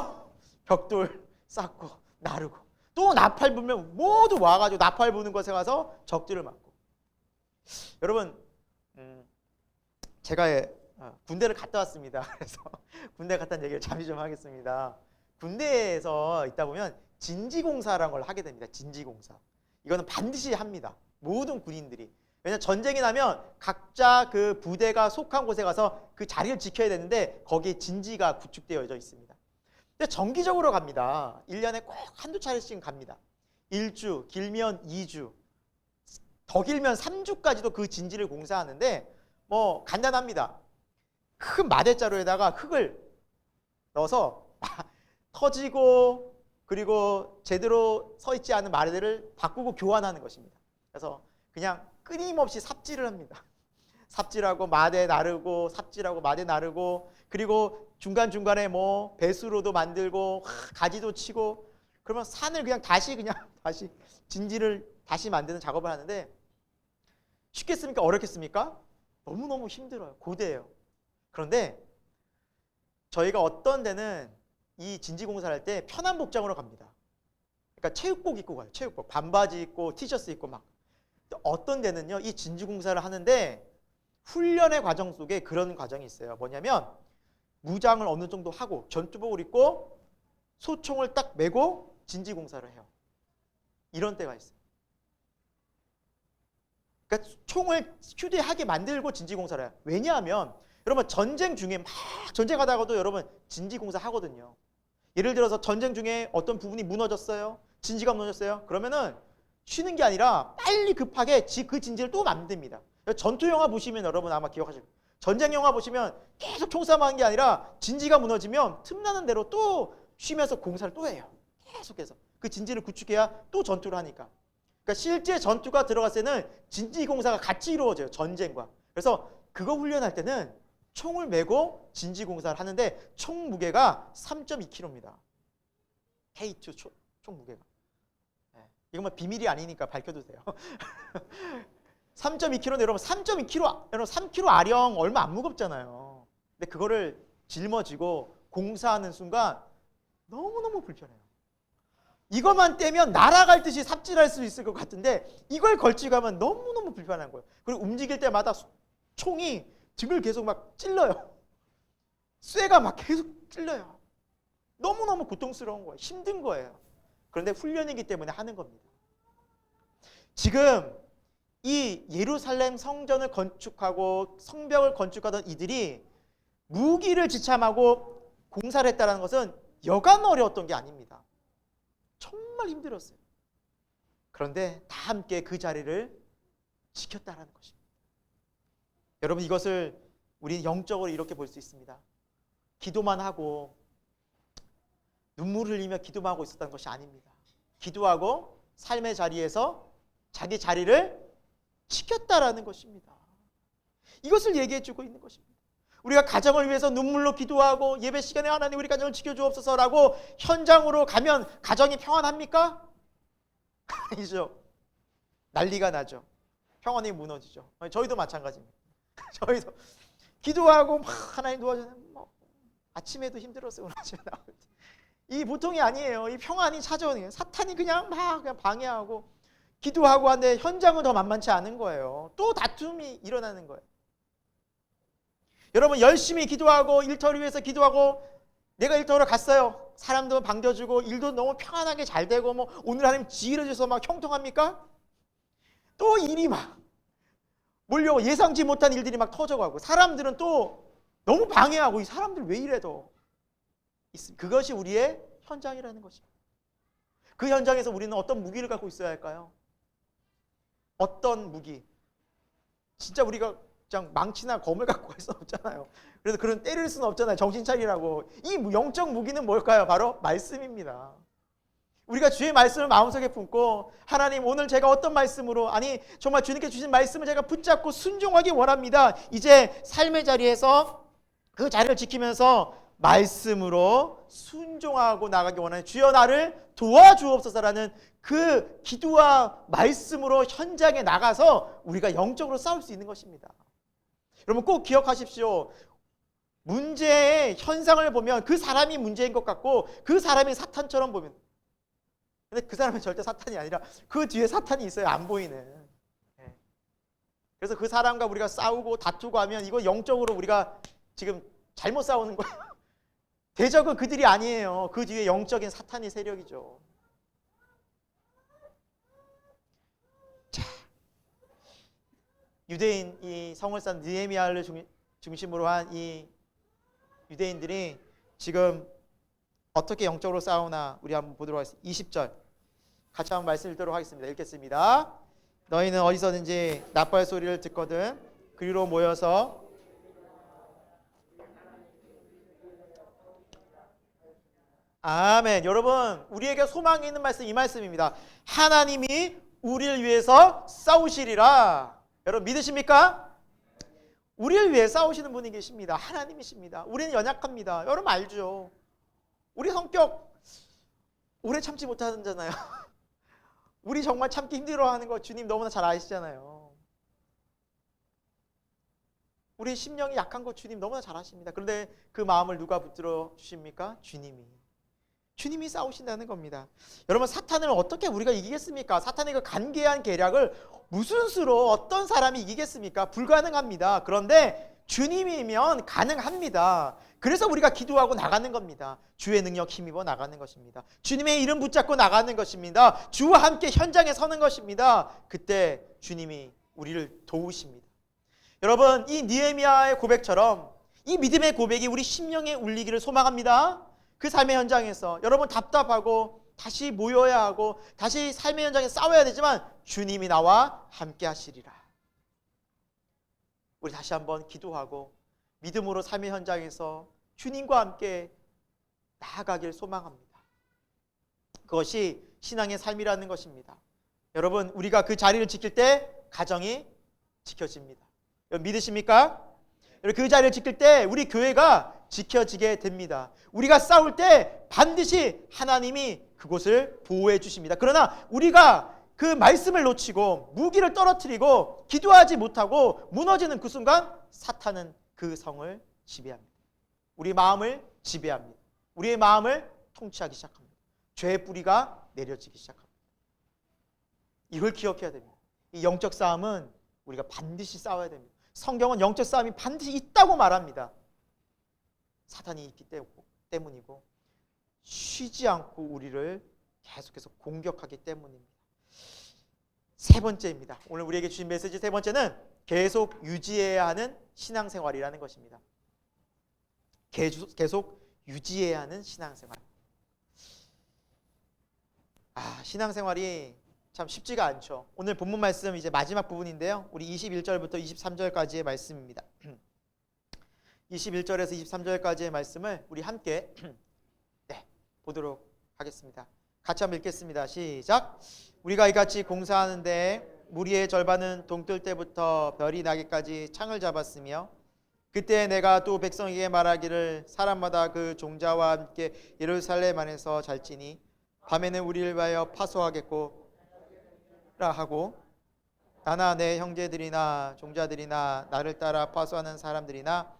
벽돌 쌓고 나르고 또 나팔 불면 모두 와가지고 나팔 부는 곳에 가서 적들을 막고. 여러분, 제가 군대를 갔다 왔습니다. 그래서 군대 갔다는 얘기를 잠시 좀 하겠습니다. 군대에서 있다 보면 진지공사라는 걸 하게 됩니다. 진지공사. 이거는 반드시 합니다. 모든 군인들이. 왜냐하면 전쟁이 나면 각자 그 부대가 속한 곳에 가서 그 자리를 지켜야 되는데 거기에 진지가 구축되어져 있습니다. 근데 정기적으로 갑니다. 1년에 꼭 한두 차례씩 갑니다. 1주, 길면 2주, 더 길면 3주까지도 그 진지를 공사하는데 뭐 간단합니다. 큰 마대자루에다가 흙을 넣어서 터지고 그리고 제대로 서 있지 않은 마대를 바꾸고 교환하는 것입니다. 그래서 그냥 끊임없이 삽질을 합니다. 삽질하고 마대 나르고 삽질하고 마대 나르고 그리고 중간중간에 뭐 배수로도 만들고 가지도 치고 그러면 산을 그냥 다시 진지를 다시 만드는 작업을 하는데 쉽겠습니까? 어렵겠습니까? 너무너무 힘들어요. 고대예요. 그런데 저희가 어떤 데는 이 진지공사를 할 때 편한 복장으로 갑니다. 그러니까 체육복 입고 가요. 체육복. 반바지 입고 티셔츠 입고 막. 어떤 데는요. 이 진지공사를 하는데 훈련의 과정 속에 그런 과정이 있어요. 뭐냐면 무장을 어느 정도 하고 전투복을 입고 소총을 딱 메고 진지공사를 해요. 이런 때가 있어요. 그러니까 총을 휴대하게 만들고 진지공사를 해요. 왜냐하면 여러분 전쟁 중에 막 전쟁하다가도 여러분 진지공사 하거든요. 예를 들어서 전쟁 중에 어떤 부분이 무너졌어요. 진지가 무너졌어요. 그러면은 쉬는 게 아니라 빨리 급하게 그 진지를 또 만듭니다. 전투 영화 보시면 여러분 아마 기억하실 거예요. 전쟁 영화 보시면 계속 총싸움하는 게 아니라 진지가 무너지면 틈나는 대로 또 쉬면서 공사를 또 해요. 계속해서 그 진지를 구축해야 또 전투를 하니까. 그러니까 실제 전투가 들어갔을 때는 진지 공사가 같이 이루어져요. 전쟁과. 그래서 그거 훈련할 때는 총을 메고 진지 공사를 하는데 총 무게가 3.2kg입니다. K2 총 무게가. 네. 이건 뭐 비밀이 아니니까 밝혀도 돼요. 3.2kg인데 여러분 3.2kg, 여러분 3kg 아령 얼마 안 무겁잖아요. 근데 그거를 짊어지고 공사하는 순간 너무너무 불편해요. 이것만 떼면 날아갈 듯이 삽질할 수 있을 것 같은데 이걸 걸치고 하면 너무너무 불편한 거예요. 그리고 움직일 때마다 총이 등을 계속 막 찔러요. 쇠가 막 계속 찔러요. 너무너무 고통스러운 거예요. 힘든 거예요. 그런데 훈련이기 때문에 하는 겁니다. 지금 이 예루살렘 성전을 건축하고 성벽을 건축하던 이들이 무기를 지참하고 공사를 했다는 것은 여간 어려웠던 게 아닙니다. 정말 힘들었어요. 그런데 다 함께 그 자리를 지켰다는 것입니다. 여러분 이것을 우리는 영적으로 이렇게 볼 수 있습니다. 기도만 하고 눈물을 흘리며 기도만 하고 있었다는 것이 아닙니다. 기도하고 삶의 자리에서 자기 자리를 지켰다라는 것입니다. 이것을 얘기해 주고 있는 것입니다. 우리가 가정을 위해서 눈물로 기도하고 예배 시간에 하나님 우리 가정을 지켜주옵소서라고 현장으로 가면 가정이 평안합니까? 아니죠. 난리가 나죠. 평안이 무너지죠. 저희도 마찬가지입니다. 저희도 기도하고 막 하나님 도와주는 아침에도 힘들었어요. 오늘 아침에 나올 때. 이 보통이 아니에요. 이 평안이 찾아오는 거예요. 사탄이 그냥 방해하고 기도하고 하는데 현장은 더 만만치 않은 거예요. 또 다툼이 일어나는 거예요. 여러분 열심히 기도하고 일터를 위해서 기도하고 내가 일터로 갔어요. 사람도 반겨주고 일도 너무 평안하게 잘 되고 오늘 하나님 지혜를 주셔서 막 형통합니까? 또 일이 막 몰려고 예상치 못한 일들이 막 터져가고 사람들은 또 너무 방해하고 이 사람들 왜 이래도 그것이 우리의 현장이라는 것입니다. 그 현장에서 우리는 어떤 무기를 갖고 있어야 할까요? 어떤 무기? 진짜 우리가 그냥 망치나 검을 갖고 갈 수는 없잖아요. 그래서 그런 때릴 수는 없잖아요. 정신 차리라고. 이 영적 무기는 뭘까요? 바로 말씀입니다. 우리가 주의 말씀을 마음속에 품고 하나님 오늘 제가 어떤 말씀으로 정말 주님께 주신 말씀을 제가 붙잡고 순종하기 원합니다. 이제 삶의 자리에서 그 자리를 지키면서 말씀으로 순종하고 나가기 원하는 주여 나를 도와주옵소서라는 그 기도와 말씀으로 현장에 나가서 우리가 영적으로 싸울 수 있는 것입니다. 여러분 꼭 기억하십시오. 문제의 현상을 보면 그 사람이 문제인 것 같고 그 사람이 사탄처럼 보면 근데 그 사람은 절대 사탄이 아니라 그 뒤에 사탄이 있어요. 안 보이는. 그래서 그 사람과 우리가 싸우고 다투고 하면 이거 영적으로 우리가 지금 잘못 싸우는 거예요. 대적은 그들이 아니에요. 그 뒤에 영적인 사탄의 세력이죠. 자, 유대인 이 성을 쌓은 느헤미야를 중심으로 한 이 유대인들이 지금 어떻게 영적으로 싸우나 우리 한번 보도록 하겠습니다. 20절 같이 한번 말씀 읽도록 하겠습니다. 읽겠습니다. 너희는 어디서든지 나팔 소리를 듣거든 그리로 모여서 아멘. 여러분 우리에게 소망이 있는 말씀 이 말씀입니다. 하나님이 우리를 위해서 싸우시리라. 여러분 믿으십니까? 우리를 위해 싸우시는 분이 계십니다. 하나님이십니다. 우리는 연약합니다. 여러분 알죠? 우리 성격 오래 참지 못하잖아요. 우리 정말 참기 힘들어하는 거 주님 너무나 잘 아시잖아요. 우리 심령이 약한 거 주님 너무나 잘 아십니다. 그런데 그 마음을 누가 붙들어 주십니까? 주님이 싸우신다는 겁니다. 여러분, 사탄을 어떻게 우리가 이기겠습니까? 사탄의 그 간계한 계략을 무슨 수로 어떤 사람이 이기겠습니까? 불가능합니다. 그런데 주님이면 가능합니다. 그래서 우리가 기도하고 나가는 겁니다. 주의 능력 힘입어 나가는 것입니다. 주님의 이름 붙잡고 나가는 것입니다. 주와 함께 현장에 서는 것입니다. 그때 주님이 우리를 도우십니다. 여러분, 이 느헤미야의 고백처럼 이 믿음의 고백이 우리 심령에 울리기를 소망합니다. 그 삶의 현장에서 여러분 답답하고 다시 모여야 하고 다시 삶의 현장에 싸워야 되지만 주님이 나와 함께 하시리라. 우리 다시 한번 기도하고 믿음으로 삶의 현장에서 주님과 함께 나아가길 소망합니다. 그것이 신앙의 삶이라는 것입니다. 여러분, 우리가 그 자리를 지킬 때 가정이 지켜집니다. 여러분 믿으십니까? 그 자리를 지킬 때 우리 교회가 지켜지게 됩니다. 우리가 싸울 때 반드시 하나님이 그곳을 보호해 주십니다. 그러나 우리가 그 말씀을 놓치고 무기를 떨어뜨리고 기도하지 못하고 무너지는 그 순간 사탄은 그 성을 지배합니다. 우리 마음을 지배합니다. 우리의 마음을 통치하기 시작합니다. 죄의 뿌리가 내려지기 시작합니다. 이걸 기억해야 됩니다. 이 영적 싸움은 우리가 반드시 싸워야 됩니다. 성경은 영적 싸움이 반드시 있다고 말합니다. 사탄이 있기 때문이고 쉬지 않고 우리를 계속해서 공격하기 때문입니다. 세 번째입니다. 오늘 우리에게 주신 메시지 세 번째는 계속 유지해야 하는 신앙생활이라는 것입니다. 계속 유지해야 하는 신앙생활. 신앙생활이 참 쉽지가 않죠. 오늘 본문 말씀 이제 마지막 부분인데요. 우리 21절부터 23절까지의 말씀입니다. 21절에서 23절까지의 말씀을 우리 함께 보도록 하겠습니다. 같이 한번 읽겠습니다. 시작. 우리가 이같이 공사하는데 무리의 절반은 동뜰 때부터 별이 나기까지 창을 잡았으며 그때 내가 또 백성에게 말하기를 사람마다 그 종자와 함께 예루살렘 안에서 잘지니 밤에는 우리를 위하여 파소하겠고 라 하고 나나 내 형제들이나 종자들이나 나를 따라 파수하는 사람들이나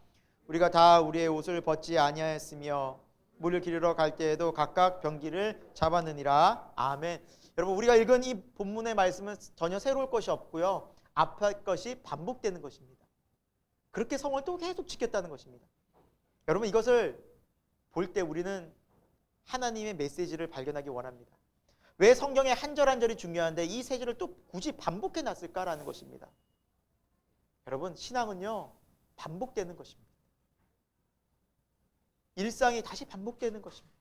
우리가 다 우리의 옷을 벗지 아니하였으며 물을 기르러 갈 때에도 각각 병기를 잡았느니라. 아멘. 여러분, 우리가 읽은 이 본문의 말씀은 전혀 새로울 것이 없고요, 앞의 것이 반복되는 것입니다. 그렇게 성을 또 계속 지켰다는 것입니다. 여러분, 이것을 볼 때 우리는 하나님의 메시지를 발견하기 원합니다. 왜 성경의 한 절 한 절이 중요한데 이 세 절을 또 굳이 반복해 놨을까라는 것입니다. 여러분, 신앙은요 반복되는 것입니다. 일상이 다시 반복되는 것입니다.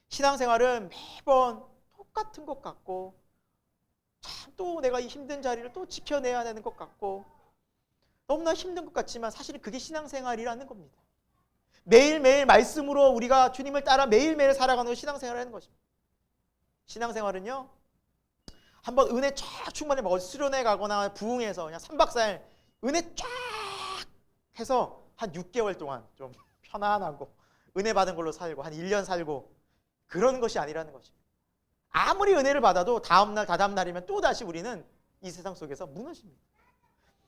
신앙생활은 매번 똑같은 것 같고 참 또 내가 이 힘든 자리를 또 지켜내야 되는 것 같고 너무나 힘든 것 같지만 사실은 그게 신앙생활이라는 겁니다. 매일매일 말씀으로 우리가 주님을 따라 매일매일 살아가는 것이 신앙생활이라는 것입니다. 신앙생활은요 한번 은혜 쫙 충만히 먹어 수련회 가거나 부흥해서 그냥 3박 4일 은혜 쫙 해서 한 6개월 동안 좀 편안하고 은혜 받은 걸로 살고 한 1년 살고 그런 것이 아니라는 것입니다. 아무리 은혜를 받아도 다음날 다다음 날이면 또다시 우리는 이 세상 속에서 무너집니다.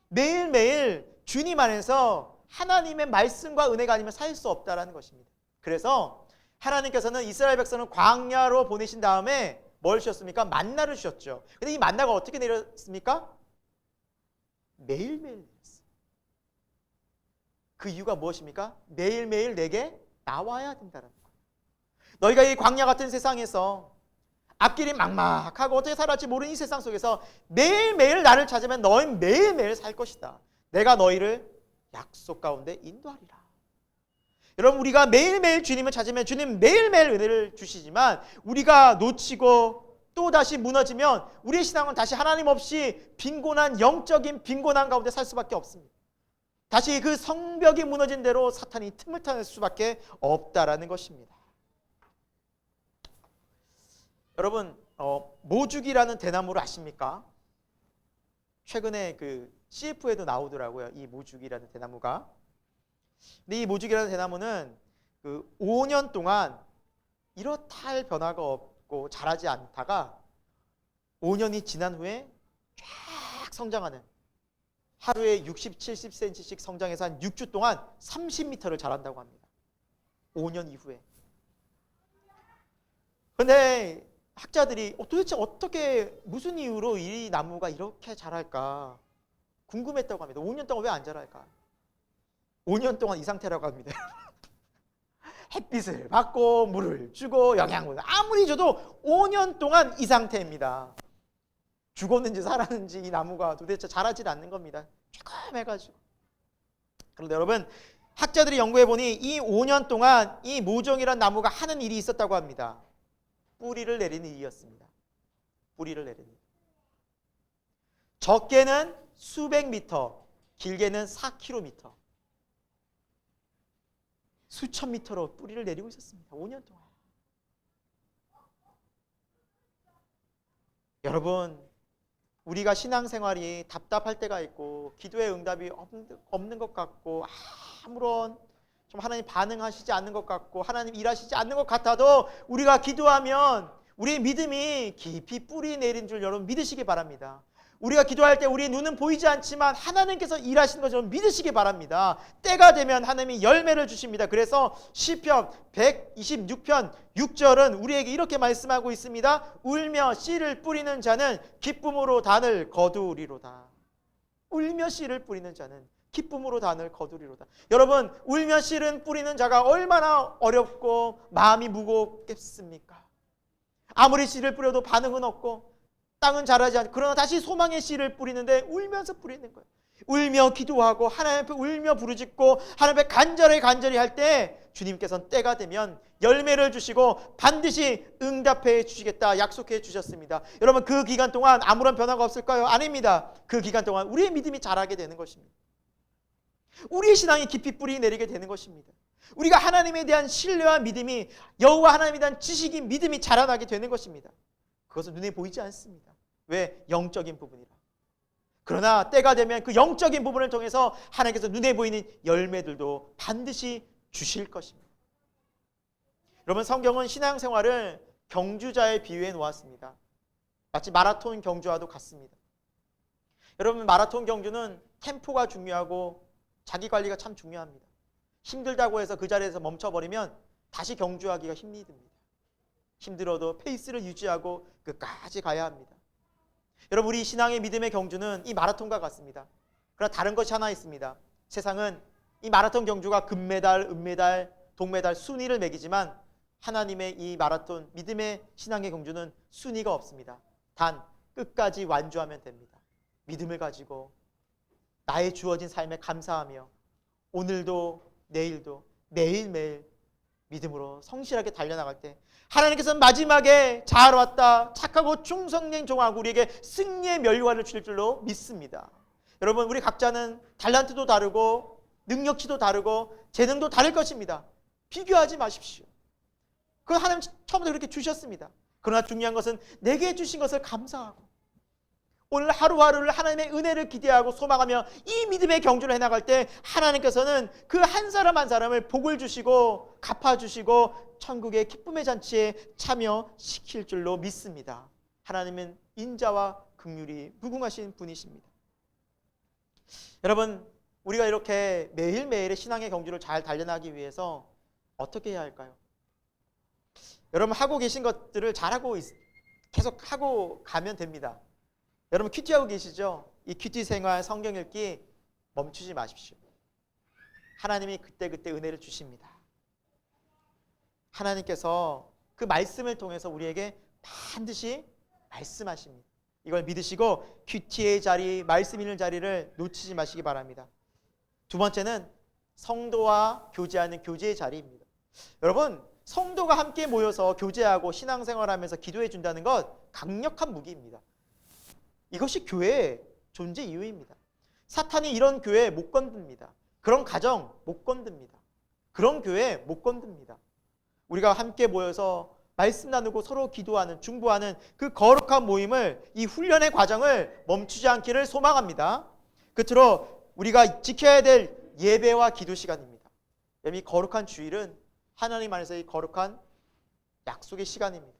매일매일 주님 안에서 하나님의 말씀과 은혜가 아니면 살 수 없다라는 것입니다. 그래서 하나님께서는 이스라엘 백성을 광야로 보내신 다음에 뭘 주셨습니까? 만나를 주셨죠. 근데 이 만나가 어떻게 내렸습니까? 매일매일 내렸어요. 그 이유가 무엇입니까? 매일매일 내게 나와야 된다는 거예요. 너희가 이 광야 같은 세상에서 앞길이 막막하고 어떻게 살아갈지 모르는 이 세상 속에서 매일매일 나를 찾으면 너희는 매일매일 살 것이다. 내가 너희를 약속 가운데 인도하리라. 여러분, 우리가 매일매일 주님을 찾으면 주님 매일매일 은혜를 주시지만 우리가 놓치고 또다시 무너지면 우리의 신앙은 다시 하나님 없이 빈곤한 영적인 빈곤한 가운데 살 수밖에 없습니다. 다시 그 성벽이 무너진 대로 사탄이 틈을 타낼 수밖에 없다라는 것입니다. 여러분, 모죽이라는 대나무를 아십니까? 최근에 그 CF에도 나오더라고요. 이 모죽이라는 대나무가. 근데 이 모죽이라는 대나무는 그 5년 동안 이렇다 할 변화가 없고 자라지 않다가 5년이 지난 후에 쫙 성장하는 하루에 60, 70cm씩 성장해서 한 6주 동안 30m를 자란다고 합니다. 5년 이후에. 근데 학자들이 도대체 어떻게 무슨 이유로 이 나무가 이렇게 자랄까 궁금했다고 합니다. 5년 동안 왜 안 자랄까? 5년 동안 이 상태라고 합니다. 햇빛을 받고 물을 주고 영양분을 아무리 줘도 5년 동안 이 상태입니다. 죽었는지 살았는지 이 나무가 도대체 자라질 않는 겁니다. 조금해가지고. 그런데 여러분, 학자들이 연구해보니 이 5년 동안 이 모종이란 나무가 하는 일이 있었다고 합니다. 뿌리를 내리는 일이었습니다. 뿌리를 내리는 일. 적게는 수백 미터, 길게는 4km, 수천 미터로 뿌리를 내리고 있었습니다. 5년 동안. 여러분, 우리가 신앙생활이 답답할 때가 있고 기도의 응답이 없는 것 같고 아무런 좀 하나님 반응하시지 않는 것 같고 하나님 일하시지 않는 것 같아도 우리가 기도하면 우리의 믿음이 깊이 뿌리 내린 줄 여러분 믿으시기 바랍니다. 우리가 기도할 때 우리의 눈은 보이지 않지만 하나님께서 일하시는 것처럼 믿으시기 바랍니다. 때가 되면 하나님이 열매를 주십니다. 그래서 시편 126편 6절은 우리에게 이렇게 말씀하고 있습니다. 울며 씨를 뿌리는 자는 기쁨으로 단을 거두리로다. 울며 씨를 뿌리는 자는 기쁨으로 단을 거두리로다. 여러분, 울며 씨를 뿌리는 자가 얼마나 어렵고 마음이 무겁겠습니까? 아무리 씨를 뿌려도 반응은 없고 땅은 자라지 않고 그러나 다시 소망의 씨를 뿌리는데 울면서 뿌리는 거예요. 울며 기도하고 하나님 앞에 울며 부르짖고 하나님 앞에 간절히 할 때 주님께서는 때가 되면 열매를 주시고 반드시 응답해 주시겠다 약속해 주셨습니다. 여러분, 그 기간 동안 아무런 변화가 없을까요? 아닙니다. 그 기간 동안 우리의 믿음이 자라게 되는 것입니다. 우리의 신앙이 깊이 뿌리 내리게 되는 것입니다. 우리가 하나님에 대한 신뢰와 믿음이 여호와 하나님에 대한 지식이 믿음이 자라나게 되는 것입니다. 그것은 눈에 보이지 않습니다. 왜? 영적인 부분이라. 그러나 때가 되면 그 영적인 부분을 통해서 하나님께서 눈에 보이는 열매들도 반드시 주실 것입니다. 여러분, 성경은 신앙생활을 경주자에 비유해 놓았습니다. 마치 마라톤 경주와도 같습니다. 여러분, 마라톤 경주는 템포가 중요하고 자기 관리가 참 중요합니다. 힘들다고 해서 그 자리에서 멈춰버리면 다시 경주하기가 힘이 듭니다. 힘들어도 페이스를 유지하고 끝까지 가야 합니다. 여러분, 우리 신앙의 믿음의 경주는 이 마라톤과 같습니다. 그러나 다른 것이 하나 있습니다. 세상은 이 마라톤 경주가 금메달, 은메달, 동메달, 순위를 매기지만 하나님의 이 마라톤 믿음의 신앙의 경주는 순위가 없습니다. 단 끝까지 완주하면 됩니다. 믿음을 가지고 나의 주어진 삶에 감사하며 오늘도 내일도 매일매일 믿음으로 성실하게 달려나갈 때 하나님께서는 마지막에 잘 왔다 착하고 충성된 종하고 우리에게 승리의 멸관을 주실 줄로 믿습니다. 여러분, 우리 각자는 달란트도 다르고 능력치도 다르고 재능도 다를 것입니다. 비교하지 마십시오. 그건 하나님 처음부터 그렇게 주셨습니다. 그러나 중요한 것은 내게 주신 것을 감사하고 오늘 하루하루를 하나님의 은혜를 기대하고 소망하며 이 믿음의 경주를 해나갈 때 하나님께서는 그 한 사람 한 사람을 복을 주시고 갚아주시고 천국의 기쁨의 잔치에 참여시킬 줄로 믿습니다. 하나님은 인자와 긍휼이 무궁하신 분이십니다. 여러분, 우리가 이렇게 매일매일의 신앙의 경주를 잘 달려나가기 위해서 어떻게 해야 할까요? 여러분, 하고 계신 것들을 잘하고 계속 하고 가면 됩니다. 여러분, 큐티하고 계시죠? 이 큐티 생활, 성경 읽기 멈추지 마십시오. 하나님이 그때그때 은혜를 주십니다. 하나님께서 그 말씀을 통해서 우리에게 반드시 말씀하십니다. 이걸 믿으시고 큐티의 자리, 말씀 있는 자리를 놓치지 마시기 바랍니다. 두 번째는 성도와 교제하는 교제의 자리입니다. 여러분, 성도가 함께 모여서 교제하고 신앙생활하면서 기도해 준다는 것 강력한 무기입니다. 이것이 교회의 존재 이유입니다. 사탄이 이런 교회 못 건듭니다. 그런 가정 못 건듭니다. 그런 교회 못 건듭니다. 우리가 함께 모여서 말씀 나누고 서로 기도하는, 중보하는 그 거룩한 모임을, 이 훈련의 과정을 멈추지 않기를 소망합니다. 끝으로 우리가 지켜야 될 예배와 기도 시간입니다. 이 거룩한 주일은 하나님 안에서의 거룩한 약속의 시간입니다.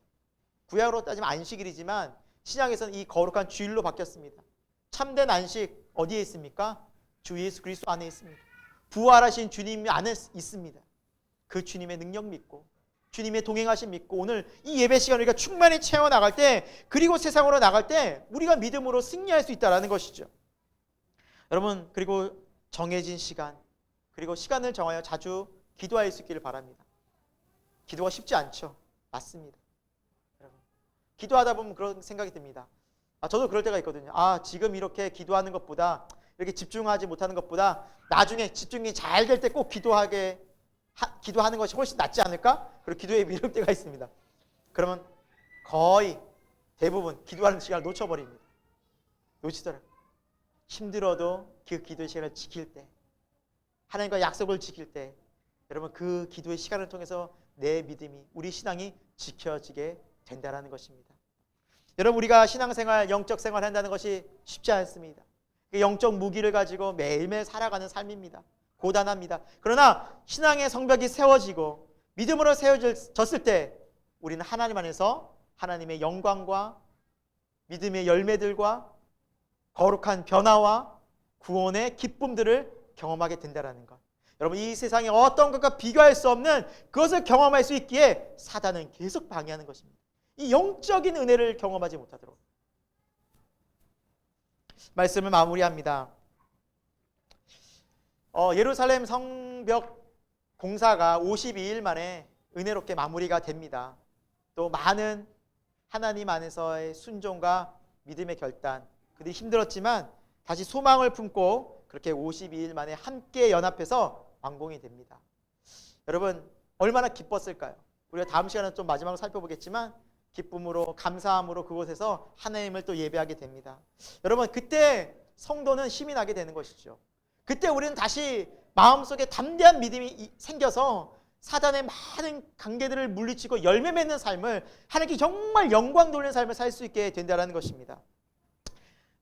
구약으로 따지면 안식일이지만 신약에서는 이 거룩한 주일로 바뀌었습니다. 참된 안식, 어디에 있습니까? 주 예수 그리스도 안에 있습니다. 부활하신 주님 안에 있습니다. 그 주님의 능력 믿고 주님의 동행하심 믿고 오늘 이 예배 시간 우리가 충만히 채워나갈 때, 그리고 세상으로 나갈 때 우리가 믿음으로 승리할 수 있다는 것이죠. 여러분, 그리고 정해진 시간, 그리고 시간을 정하여 자주 기도할 수 있기를 바랍니다. 기도가 쉽지 않죠. 맞습니다. 여러분, 기도하다 보면 그런 생각이 듭니다. 저도 그럴 때가 있거든요. 지금 이렇게 기도하는 것보다, 이렇게 집중하지 못하는 것보다 나중에 집중이 잘 될 때 꼭 기도하는 것이 훨씬 낫지 않을까? 그리고 기도에 미룰 때가 있습니다. 그러면 거의 대부분 기도하는 시간을 놓쳐버립니다. 놓치더라고요. 힘들어도 그 기도의 시간을 지킬 때, 하나님과 약속을 지킬 때, 여러분 그 기도의 시간을 통해서 내 믿음이, 우리 신앙이 지켜지게 된다는 것입니다. 여러분, 우리가 신앙생활, 영적 생활을 한다는 것이 쉽지 않습니다. 영적 무기를 가지고 매일매일 살아가는 삶입니다. 고단합니다. 그러나 신앙의 성벽이 세워지고 믿음으로 세워졌을 때 우리는 하나님 안에서 하나님의 영광과 믿음의 열매들과 거룩한 변화와 구원의 기쁨들을 경험하게 된다는 것. 여러분, 이 세상에 어떤 것과 비교할 수 없는 그것을 경험할 수 있기에 사단은 계속 방해하는 것입니다. 이 영적인 은혜를 경험하지 못하도록. 말씀을 마무리합니다. 예루살렘 성벽 공사가 52일 만에 은혜롭게 마무리가 됩니다. 또 많은 하나님 안에서의 순종과 믿음의 결단, 그들이 힘들었지만 다시 소망을 품고 그렇게 52일 만에 함께 연합해서 완공이 됩니다. 여러분, 얼마나 기뻤을까요? 우리가 다음 시간에 좀 마지막으로 살펴보겠지만 기쁨으로, 감사함으로 그곳에서 하나님을 또 예배하게 됩니다. 여러분, 그때 성도는 힘이 나게 되는 것이죠. 그때 우리는 다시 마음속에 담대한 믿음이 생겨서 사단의 많은 관계들을 물리치고 열매 맺는 삶을, 하나님께 정말 영광 돌리는 삶을 살 수 있게 된다는 것입니다.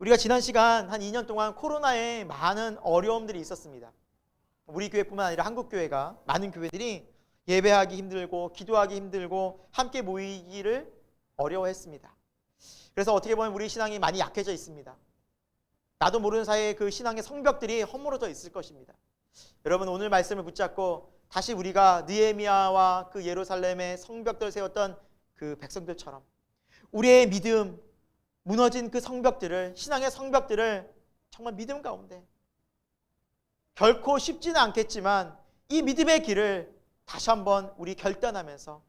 우리가 지난 시간 한 2년 동안 코로나에 많은 어려움들이 있었습니다. 우리 교회뿐만 아니라 한국 교회가, 많은 교회들이 예배하기 힘들고 기도하기 힘들고 함께 모이기를 어려워했습니다. 그래서 어떻게 보면 우리 신앙이 많이 약해져 있습니다. 나도 모르는 사이에 그 신앙의 성벽들이 허물어져 있을 것입니다. 여러분, 오늘 말씀을 붙잡고 다시 우리가 느헤미야와 그 예루살렘의 성벽들을 세웠던 그 백성들처럼 우리의 믿음, 무너진 그 성벽들을, 신앙의 성벽들을 정말 믿음 가운데, 결코 쉽지는 않겠지만 이 믿음의 길을 다시 한번 우리 결단하면서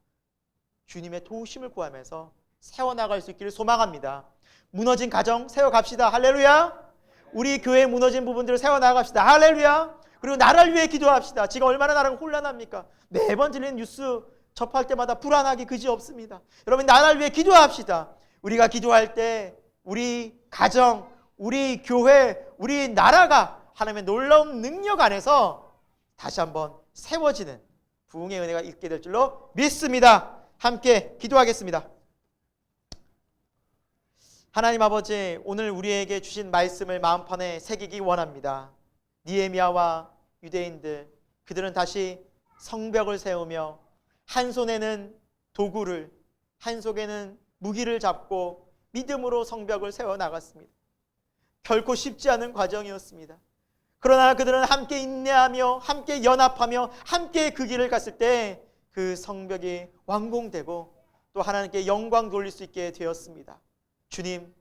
주님의 도우심을 구하면서 세워나갈 수 있기를 소망합니다. 무너진 가정 세워갑시다. 할렐루야. 우리 교회 무너진 부분들을 세워나갑시다. 할렐루야. 그리고 나라를 위해 기도합시다. 지금 얼마나 나라가 혼란합니까? 매번 들리는 뉴스 접할 때마다 불안하기 그지없습니다. 여러분, 나라를 위해 기도합시다. 우리가 기도할 때 우리 가정, 우리 교회, 우리 나라가 하나님의 놀라운 능력 안에서 다시 한번 세워지는 부흥의 은혜가 있게 될 줄로 믿습니다. 함께 기도하겠습니다. 하나님 아버지, 오늘 우리에게 주신 말씀을 마음판에 새기기 원합니다. 느헤미야와 유대인들, 그들은 다시 성벽을 세우며 한 손에는 도구를, 한 손에는 무기를 잡고 믿음으로 성벽을 세워나갔습니다. 결코 쉽지 않은 과정이었습니다. 그러나 그들은 함께 인내하며 함께 연합하며 함께 그 길을 갔을 때 그 성벽이 완공되고 또 하나님께 영광 돌릴 수 있게 되었습니다. 주님,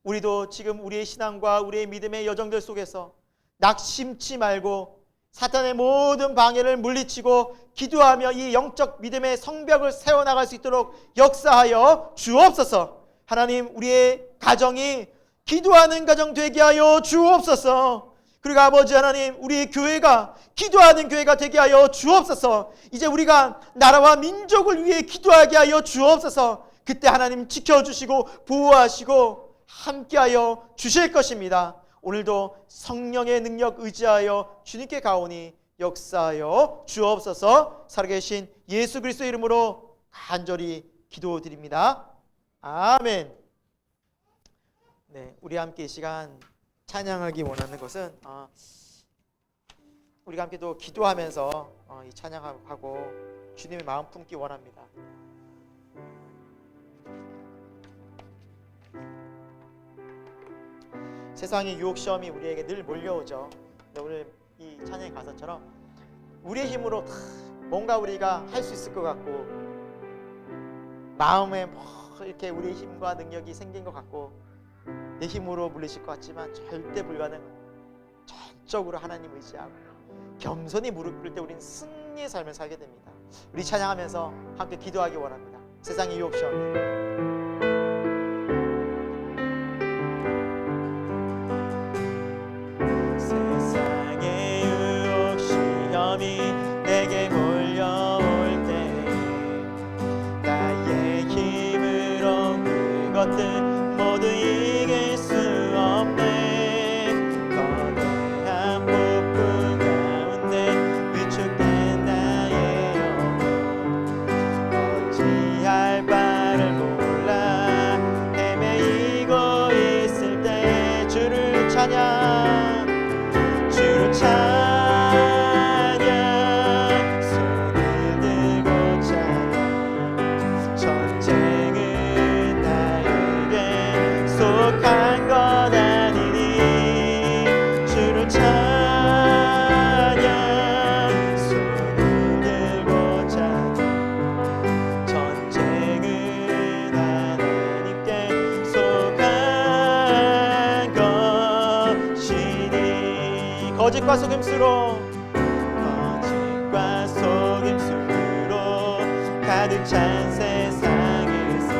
우리도 지금 우리의 신앙과 우리의 믿음의 여정들 속에서 낙심치 말고 사탄의 모든 방해를 물리치고 기도하며 이 영적 믿음의 성벽을 세워나갈 수 있도록 역사하여 주옵소서. 하나님, 우리의 가정이 기도하는 가정 되게 하여 주옵소서. 그리고 아버지 하나님, 우리 교회가 기도하는 교회가 되게 하여 주옵소서. 이제 우리가 나라와 민족을 위해 기도하게 하여 주옵소서. 그때 하나님 지켜주시고 보호하시고 함께하여 주실 것입니다. 오늘도 성령의 능력 의지하여 주님께 가오니 역사하여 주옵소서. 살아계신 예수 그리스도 이름으로 간절히 기도드립니다. 아멘. 네, 우리 함께 이 시간 찬양하기 원하는 것은 우리가 함께 또 기도하면서 이 찬양하고 주님의 마음 품기 원합니다. 세상의 유혹 시험이 우리에게 늘 몰려오죠. 근데 오늘 이 찬양의 가사처럼 우리의 힘으로 뭔가 우리가 할 수 있을 것 같고, 마음에 뭐 이렇게 우리의 힘과 능력이 생긴 것 같고, 내 힘으로 물리칠 것 같지만 절대 불가능. 전적으로 하나님 의지하고 겸손히 무릎 꿇을 때 우리는 승리의 삶을 살게 됩니다. 우리 찬양하면서 함께 기도하기 원합니다. 세상의 유혹 시험, 내게 몰려올 때 나의 힘으로 그것들 모두 이길 수 없네. 거대한 폭풍 가운데 위축된 나의 영혼, 어찌할 바를 몰라 헤매이고 있을 때 주를 찬양, 주를 찬양, 거짓과 속임수로 가득 찬 세상에서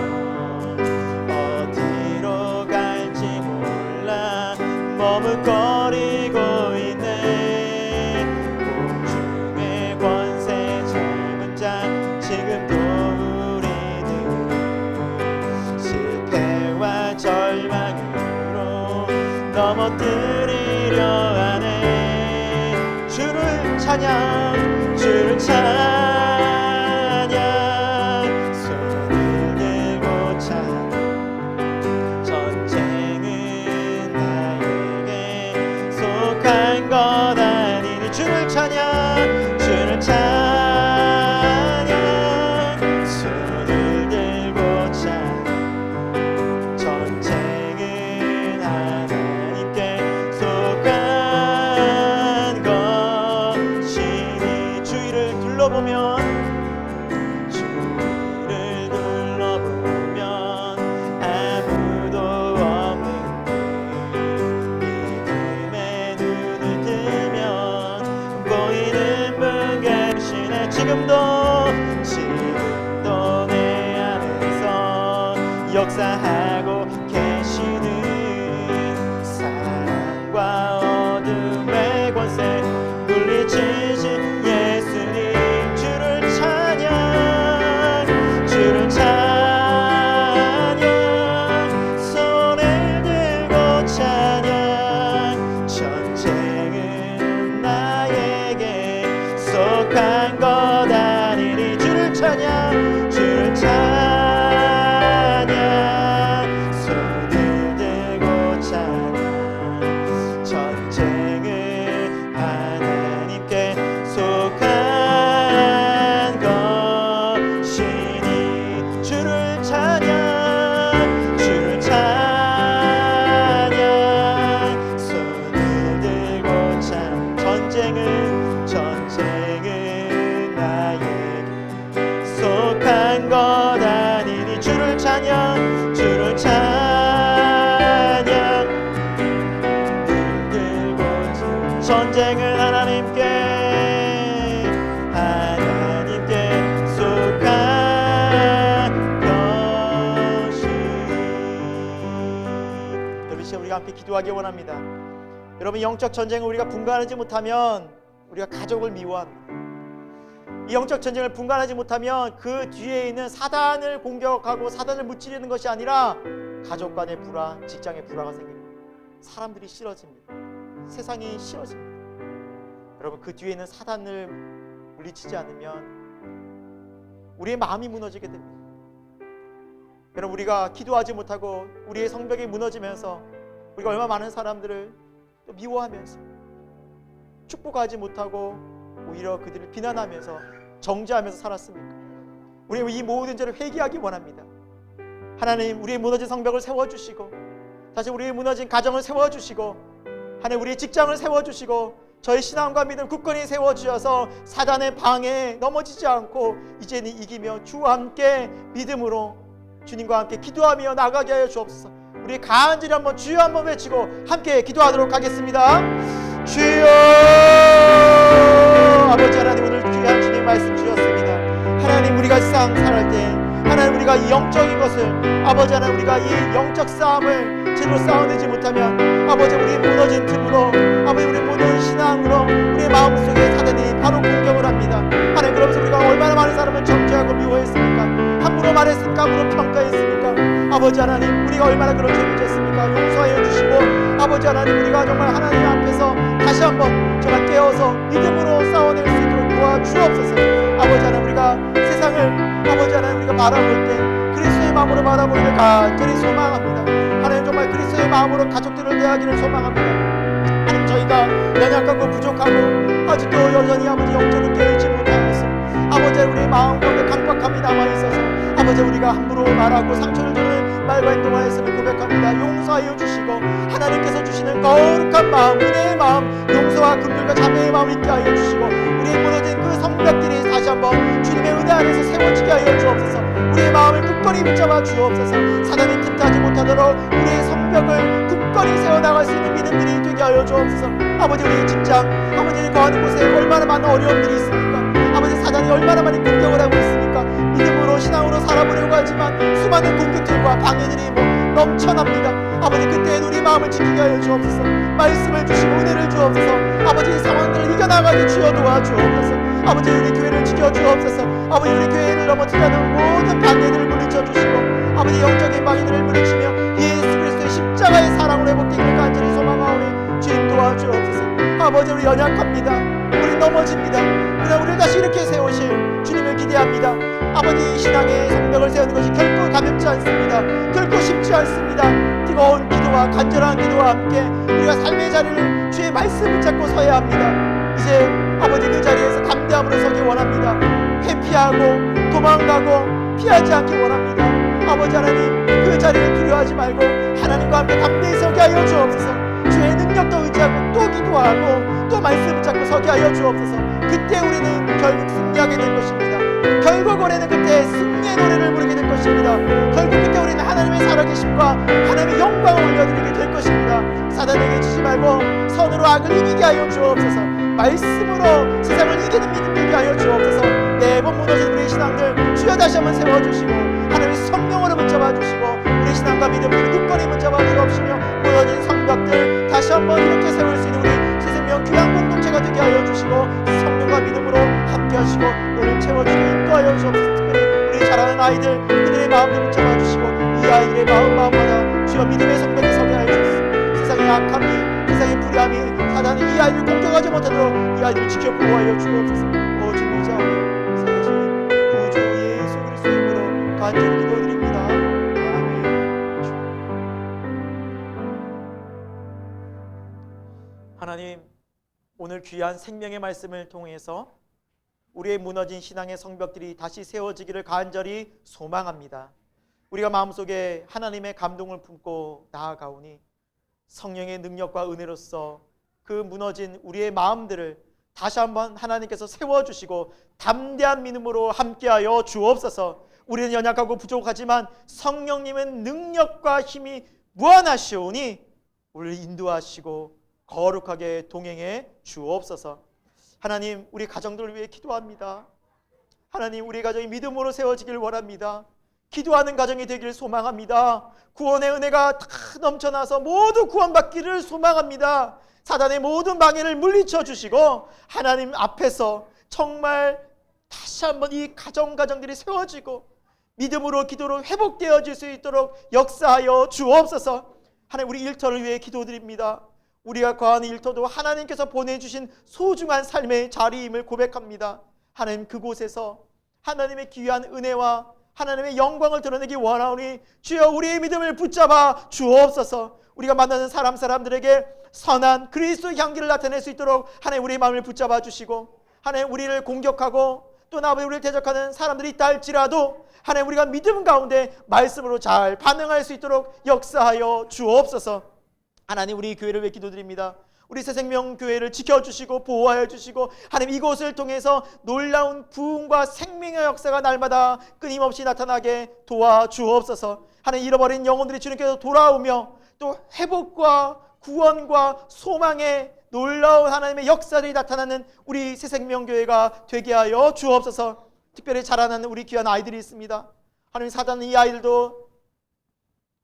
어디로 갈지 몰라 머뭇거리고 있네. 공중의 권세 잡은 자 지금도 우리들을 실패와 절망으로 넘어뜨리려 하네. 주를 찬양, 주를 찬양, 손을 들고 찬양. 전쟁은 나에게 속한 것 아니니 주를 찬양, 주를 찬양, 손을 들고 찬양. 전쟁은 하나님께 속한 것이니. 주위를 둘러보면 아무도 없는 믿음의 눈을 뜨면 보이는 분 계시네. 지금도 내 안에서 역사하고 계시는 사랑과 어둠의 권세 물리치신 예수님. 주를 찬양, 주를 찬양, 손을 들고 찬양. 전쟁은 나에게 속한 것 아니니. 주를 찬양, 주를 찬양, 손을 들고 찬양. 전쟁은 하나님께 속한 것이니. 주를 찬양, 주를 찬양, 손을 들고 찬양. 전쟁은 나에게 속한 것 아니니. 주를 찬양, 주를 찬양, 들고 찬양. 전쟁은 하나님께 속한 것이. 여러분, 지금 우리가 함께 기도하기 원합니다. 여러분, 영적 전쟁을 우리가 분간하지 못하면 우리가 가족을 미워합니다. 이 영적 전쟁을 분간하지 못하면 그 뒤에 있는 사단을 공격하고 사단을 무찌르는 것이 아니라 가족 간의 불화, 직장의 불화가 생깁니다. 사람들이 싫어집니다. 세상이 싫어집니다. 여러분, 그 뒤에 있는 사단을 물리치지 않으면 우리의 마음이 무너지게 됩니다. 여러분, 우리가 기도하지 못하고 우리의 성벽이 무너지면서 우리가 얼마나 많은 사람들을 또 미워하면서 축복하지 못하고 오히려 그들을 비난하면서 정죄하면서 살았습니까? 우리 이 모든 죄를 회개하기 원합니다. 하나님, 우리의 무너진 성벽을 세워주시고 다시 우리의 무너진 가정을 세워주시고 하나님 우리의 직장을 세워주시고 저희 신앙과 믿음 굳건히 세워주셔서 사단의 방해에 넘어지지 않고 이제는 이기며 주와 함께 믿음으로 주님과 함께 기도하며 나가게 하여 주옵소서. 우리 간절히 한번 주여 한번 외치고 함께 기도하도록 하겠습니다. 주여, 아버지 하나님, 오늘 귀한 주님 말씀 주셨습니다. 하나님, 우리가 세상 살할 때 하나님 우리가 이 영적인 것을 아버지 하나님 우리가 이 영적 싸움을 제대로 싸워내지 못하면 아버지 우리 무너진 틈으로 아버지 우리 무너진 신앙으로 우리의 마음속에 사단이 바로 공격을 합니다. 하나님, 그러면서 우리가 얼마나 많은 사람을 정죄하고 미워했습니까? 함부로 말했습니까? 함부로 평가했습니까? 아버지 하나님, 우리가 얼마나 그런 죄를 졌습니까? 용서하여 주시고 아버지 하나님, 우리가 정말 하나님 앞에서 다시 한번 정말 깨어서 믿음으로 싸워낼 수 있도록 도와주옵소서. 아버지 하나님, 우리가 세상을 아버지 하나님 우리가 바라볼 때 그리스도의 마음으로 바라보기를 간절히 소망합니다. 하나님, 정말 그리스도의 마음으로 가족들을 대하기를 소망합니다. 하나님, 저희가 연약하고 부족하고 아직도 여전히 아버지 영적으로 깨어있지 못하였어. 아버지 우리의 마음 가운데 강박함이 남아있어서 아버지 우리가 함부로 말하고 상처를 주는 말과 행동을 했음을 고백합니다. 용서하여 주시고 하나님께서 주시는 거룩한 마음, 은혜의 마음, 용서와 긍휼과 자비의 마음 있게 하여 주시고 우리의 무너진 그 성벽들이 다시 한번 주님의 은혜 안에서 세워지게 하여 주옵소서. 우리의 마음을 굳건히 붙잡아 주옵소서. 사단이 틈타지 못하도록 우리의 성벽을 굳건히 세워나갈 수 있는 믿음들이 되게 하여 주옵소서. 아버지, 우리의 직장, 아버지 거하는 곳에 얼마나 많은 어려움들이 있습니까? 아버지, 사단이 얼마나 많은 공격을 하고 있습니까? 믿음으로 신앙으로 살아보려고 하지만 수많은 공격들과 방해들이 넘쳐납니다. 아버지, 그때에 우리 마음을 지키게 하여 주옵소서. 말씀을 주시고 은혜를 주옵소서. 아버지, 이 상황들을 이겨나가게 주여 도와주옵소서. 아버지, 우리 교회를 지켜주옵소서. 아버지, 우리 교회를 넘어뜨리는 모든 방해들을 물리쳐 주시고 아버지, 영적인 방해들을 물리치며 예수 그리스도의 십자가의 사랑으로 회복되기를 간절히 소망하오니 주님 도와주옵소서. 아버지, 우리 연약합니다. 우리 넘어집니다. 그러나 우리를 다시 이렇게 세우실 주님을 기대합니다. 아버지, 이 신앙의 성벽을 세우는 것이 결코 가볍지 않습니다. 결코 쉽지 않습니다. 뜨거운 기도와 간절한 기도와 함께 우리가 삶의 자리를 주의 말씀을 잡고 서야 합니다. 이제 아버지, 그 자리에서 담대함으로 서기 원합니다. 회피하고 도망가고 피하지 않기 원합니다. 아버지 하나님, 그 자리를 두려워하지 말고 하나님과 함께 담대히 서게 하여 주옵소서. 주의 능력도 의지하고 또 기도하고 또 말씀을 잡고 서게 하여 주옵소서. 그때 우리는 결국 승리하게 될 것입니다. 결국 우리는 그때 승리의 노래를 부르게 될 것입니다. 결국 그때 우리는 하나님의 살아계심과 하나님의 영광을 올려드리게 될 것입니다. 사단에게 지지 말고 선으로 악을 이기게 하여 주옵소서. 말씀으로 세상을 이기는 믿음 되게 하여 주옵소서. 매번 무너진 우리의 신앙들 주여 다시 한번 세워주시고 하나님의 성령으로 붙잡아 주시고 우리 신앙과 믿음을 굳건히 붙잡아 주옵시며 무너진 성벽들 다시 한번 이렇게 세울 수 있는 우리 새생명 귀한 공동체가 되게 하여 주시고 성령과 믿음으로 함께 하시고 오늘 채워주고 인도하여 주옵소서. 특별히 우리 자라는 아이들 그들의 마음을 붙잡아 주시고 이 아이들의 마음마다 주여 믿음의 성벽이 서게 하여 주옵소서. 세상의 악함이 세상의 불의함이 사단이 이 아이를 공격하지 못하도록 이 아이들을 지켜 보호하여 주옵소서. 주님 의지하며 살아계신 구주 예수 그리스도의 이름으로 간절히 기도드립니다. 아멘. 하나님, 오늘 귀한 생명의 말씀을 통해서 우리의 무너진 신앙의 성벽들이 다시 세워지기를 간절히 소망합니다. 우리가 마음속에 하나님의 감동을 품고 나아가오니 성령의 능력과 은혜로서 그 무너진 우리의 마음들을 다시 한번 하나님께서 세워주시고 담대한 믿음으로 함께하여 주옵소서. 우리는 연약하고 부족하지만 성령님은 능력과 힘이 무한하시오니 우리를 인도하시고 거룩하게 동행해 주옵소서. 하나님, 우리 가정들을 위해 기도합니다. 하나님, 우리 가정이 믿음으로 세워지길 원합니다. 기도하는 가정이 되기를 소망합니다. 구원의 은혜가 다 넘쳐나서 모두 구원받기를 소망합니다. 사단의 모든 방해를 물리쳐 주시고 하나님 앞에서 정말 다시 한번 이 가정들이 세워지고 믿음으로 기도로 회복되어질 수 있도록 역사하여 주옵소서. 하나님, 우리 일터를 위해 기도드립니다. 우리가 거하는 일터도 하나님께서 보내주신 소중한 삶의 자리임을 고백합니다. 하나님, 그곳에서 하나님의 귀한 은혜와 하나님의 영광을 드러내기 원하오니 주여 우리의 믿음을 붙잡아 주옵소서. 우리가 만나는 사람들에게 선한 그리스도의 향기를 나타낼 수 있도록 하나님 우리의 마음을 붙잡아 주시고 하나님 우리를 공격하고 또 아버지 우리를 대적하는 사람들이 있다 할지라도 하나님 우리가 믿음 가운데 말씀으로 잘 반응할 수 있도록 역사하여 주옵소서. 하나님 우리 교회를 위해 기도드립니다. 우리 새생명교회를 지켜주시고 보호하여 주시고 하나님 이곳을 통해서 놀라운 부흥과 생명의 역사가 날마다 끊임없이 나타나게 도와주옵소서. 하나님 잃어버린 영혼들이 주님께서 돌아오며 또 회복과 구원과 소망의 놀라운 하나님의 역사들이 나타나는 우리 새생명교회가 되게 하여 주옵소서. 특별히 자라나는 우리 귀한 아이들이 있습니다. 하나님 사단은 이 아이들도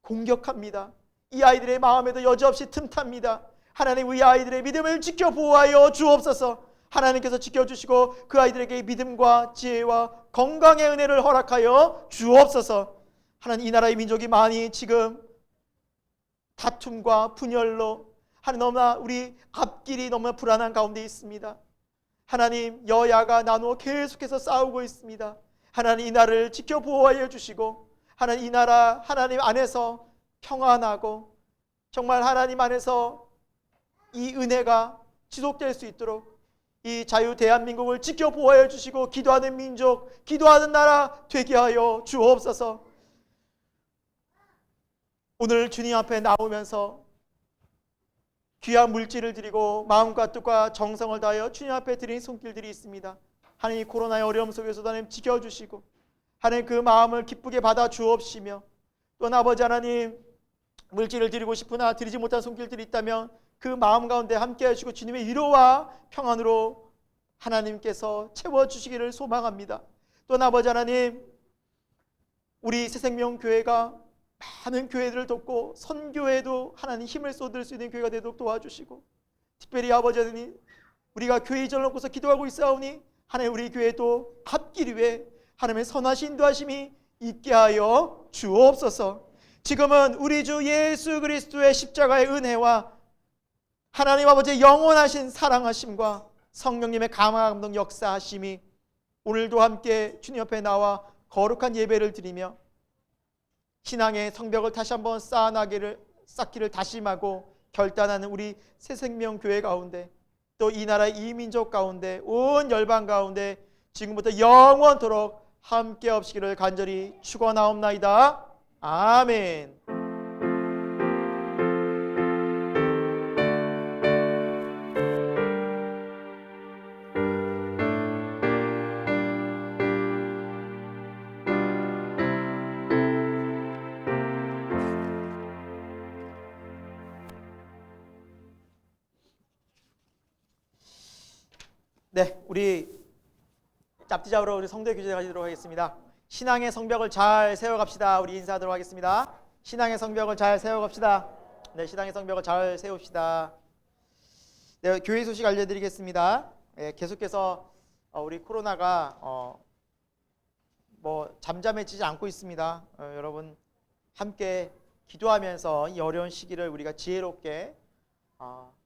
공격합니다. 이 아이들의 마음에도 여지없이 틈탑니다. 하나님 우리 아이들의 믿음을 지켜 보호하여 주옵소서. 하나님께서 지켜주시고 그 아이들에게 믿음과 지혜와 건강의 은혜를 허락하여 주옵소서. 하나님 이 나라의 민족이 많이 지금 다툼과 분열로 하나님 너무나 우리 앞길이 너무나 불안한 가운데 있습니다. 하나님 여야가 나누어 계속해서 싸우고 있습니다. 하나님 이 나라를 지켜 보호하여 주시고 하나님 이 나라 하나님 안에서 평안하고 정말 하나님 안에서 이 은혜가 지속될 수 있도록 이 자유 대한민국을 지켜 보호해 주시고 기도하는 민족, 기도하는 나라 되게 하여 주옵소서. 오늘 주님 앞에 나오면서 귀한 물질을 드리고 마음과 뜻과 정성을 다하여 주님 앞에 드린 손길들이 있습니다. 하나님 이 코로나의 어려움 속에서도 하나님 지켜주시고 하나님 그 마음을 기쁘게 받아 주옵시며 또 아버지 하나님 물질을 드리고 싶으나 드리지 못한 손길들이 있다면 그 마음 가운데 함께 하시고 주님의 위로와 평안으로 하나님께서 채워주시기를 소망합니다. 또 아버지 하나님 우리 새생명교회가 많은 교회들을 돕고 선교에도 하나님 힘을 쏟을 수 있는 교회가 되도록 도와주시고 특별히 아버지 하나님 우리가 교회 이전을 놓고서 기도하고 있사오니 하나님 우리 교회도 앞길 위에 하나님의 선하신 인도하심이 있게 하여 주옵소서. 지금은 우리 주 예수 그리스도의 십자가의 은혜와 하나님 아버지의 영원하신 사랑하심과 성령님의 감화감동 역사하심이 오늘도 함께 주님 옆에 나와 거룩한 예배를 드리며 신앙의 성벽을 다시 한번 쌓기를 다짐하고 결단하는 우리 새생명교회 가운데 또 이 나라의 이민족 가운데 온 열방 가운데 지금부터 영원토록 함께 없시기를 간절히 축원하옵나이다. 아멘. 네, 우리 짭지잡으로 우리 성도의 교제 가지도록 하겠습니다. 신앙의 성벽을 잘 세워갑시다. 우리 인사하도록 하겠습니다. 신앙의 성벽을 잘 세워갑시다. 네, 신앙의 성벽을 잘 세웁시다. 네, 교회 소식 알려드리겠습니다. 네, 계속해서 우리 코로나가 잠잠해지지 않고 있습니다. 여러분 함께 기도하면서 이 어려운 시기를 우리가 지혜롭게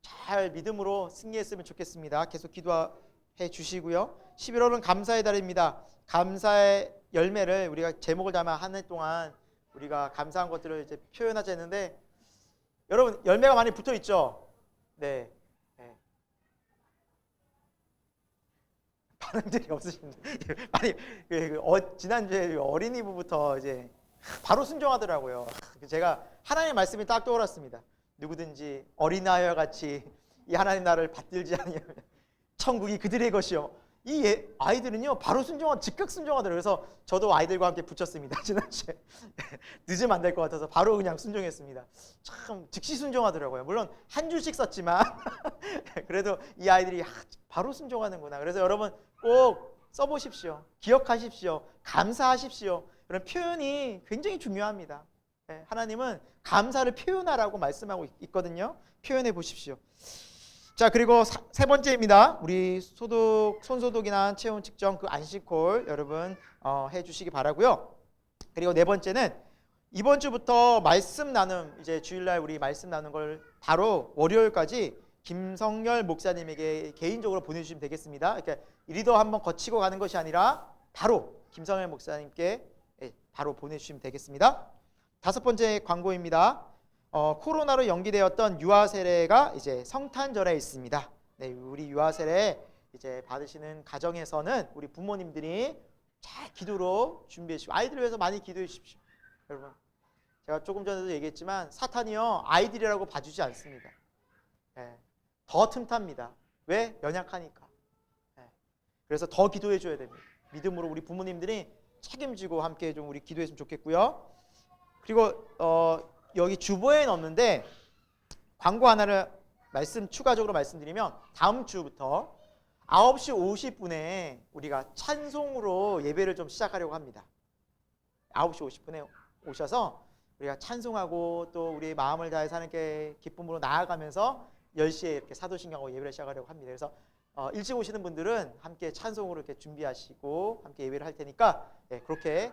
잘 믿음으로 승리했으면 좋겠습니다. 계속 기도해 주시고요. 11월은 감사의 달입니다. 감사의 열매를 우리가 제목을 담아 한 해 동안 우리가 감사한 것들을 이제 표현하자 했는데 여러분 열매가 많이 붙어 있죠? 네. 반응들이 없으신데 아니 지난주에 어린이부부터 이제 바로 순종하더라고요. 제가 하나님의 말씀이 딱 떠올랐습니다. 누구든지 어린아이와 같이 이 하나님 나라를 받들지 아니하면 천국이 그들의 것이요. 이 아이들은요 바로 즉각 순종하더라고요. 그래서 저도 아이들과 함께 붙였습니다. 지난주에 늦으면 안 될 것 같아서 바로 그냥 순종했습니다. 참 즉시 순종하더라고요. 물론 한 줄씩 썼지만 그래도 이 아이들이 바로 순종하는구나. 그래서 여러분 꼭 써보십시오. 기억하십시오. 감사하십시오. 그런 표현이 굉장히 중요합니다. 하나님은 감사를 표현하라고 말씀하고 있거든요. 표현해 보십시오. 자, 그리고 세 번째입니다. 우리 손소독이나 체온 측정 그 안식콜 여러분 해 주시기 바라고요. 그리고 네 번째는 이번 주부터 말씀 나눔, 이제 주일날 우리 말씀 나눈 걸 바로 월요일까지 김성열 목사님에게 개인적으로 보내주시면 되겠습니다. 그러니까 리더 한번 거치고 가는 것이 아니라 바로 김성열 목사님께 바로 보내주시면 되겠습니다. 다섯 번째 광고입니다. 코로나로 연기되었던 유아 세례가 이제 성탄절에 있습니다. 네, 우리 유아 세례 이제 받으시는 가정에서는 우리 부모님들이 잘 기도로 준비해 주시고 아이들을 위해서 많이 기도해 주십시오. 여러분, 제가 조금 전에도 얘기했지만 사탄이요 아이들이라고 봐주지 않습니다. 예, 더 틈탑니다. 왜? 연약하니까. 예, 그래서 더 기도해 줘야 됩니다. 믿음으로 우리 부모님들이 책임지고 함께 좀 우리 기도했으면 좋겠고요. 그리고 여기 주보에는 없는데 광고 하나를 추가적으로 말씀드리면 다음 주부터 9시 50분에 우리가 찬송으로 예배를 좀 시작하려고 합니다. 9시 50분에 오셔서 우리가 찬송하고 또 우리의 마음을 다해 사는 게 기쁨으로 나아가면서 10시에 이렇게 사도신경하고 예배를 시작하려고 합니다. 그래서 일찍 오시는 분들은 함께 찬송으로 이렇게 준비하시고 함께 예배를 할 테니까 그렇게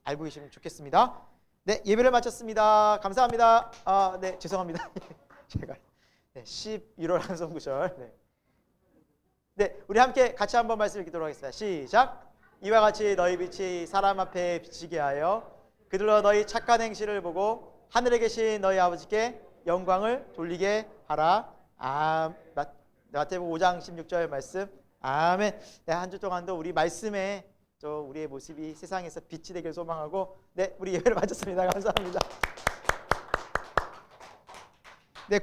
알고 계시면 좋겠습니다. 네, 예배를 마쳤습니다. 감사합니다. 네, 죄송합니다. 제가 11월 한송구절. 네, 우리 함께 같이 한번 말씀을 기도록 하겠습니다. 시작. 이와 같이 너희 빛이 사람 앞에 비치게 하여 그들로 너희 착한 행실을 보고 하늘에 계신 너희 아버지께 영광을 돌리게 하라. 마태복음 5장 16절 말씀. 아멘. 네, 한 주 동안도 우리 말씀에 또 우리의 모습이 세상에서 빛이 되길 소망하고 네, 우리 예배를 마쳤습니다. 감사합니다. 네,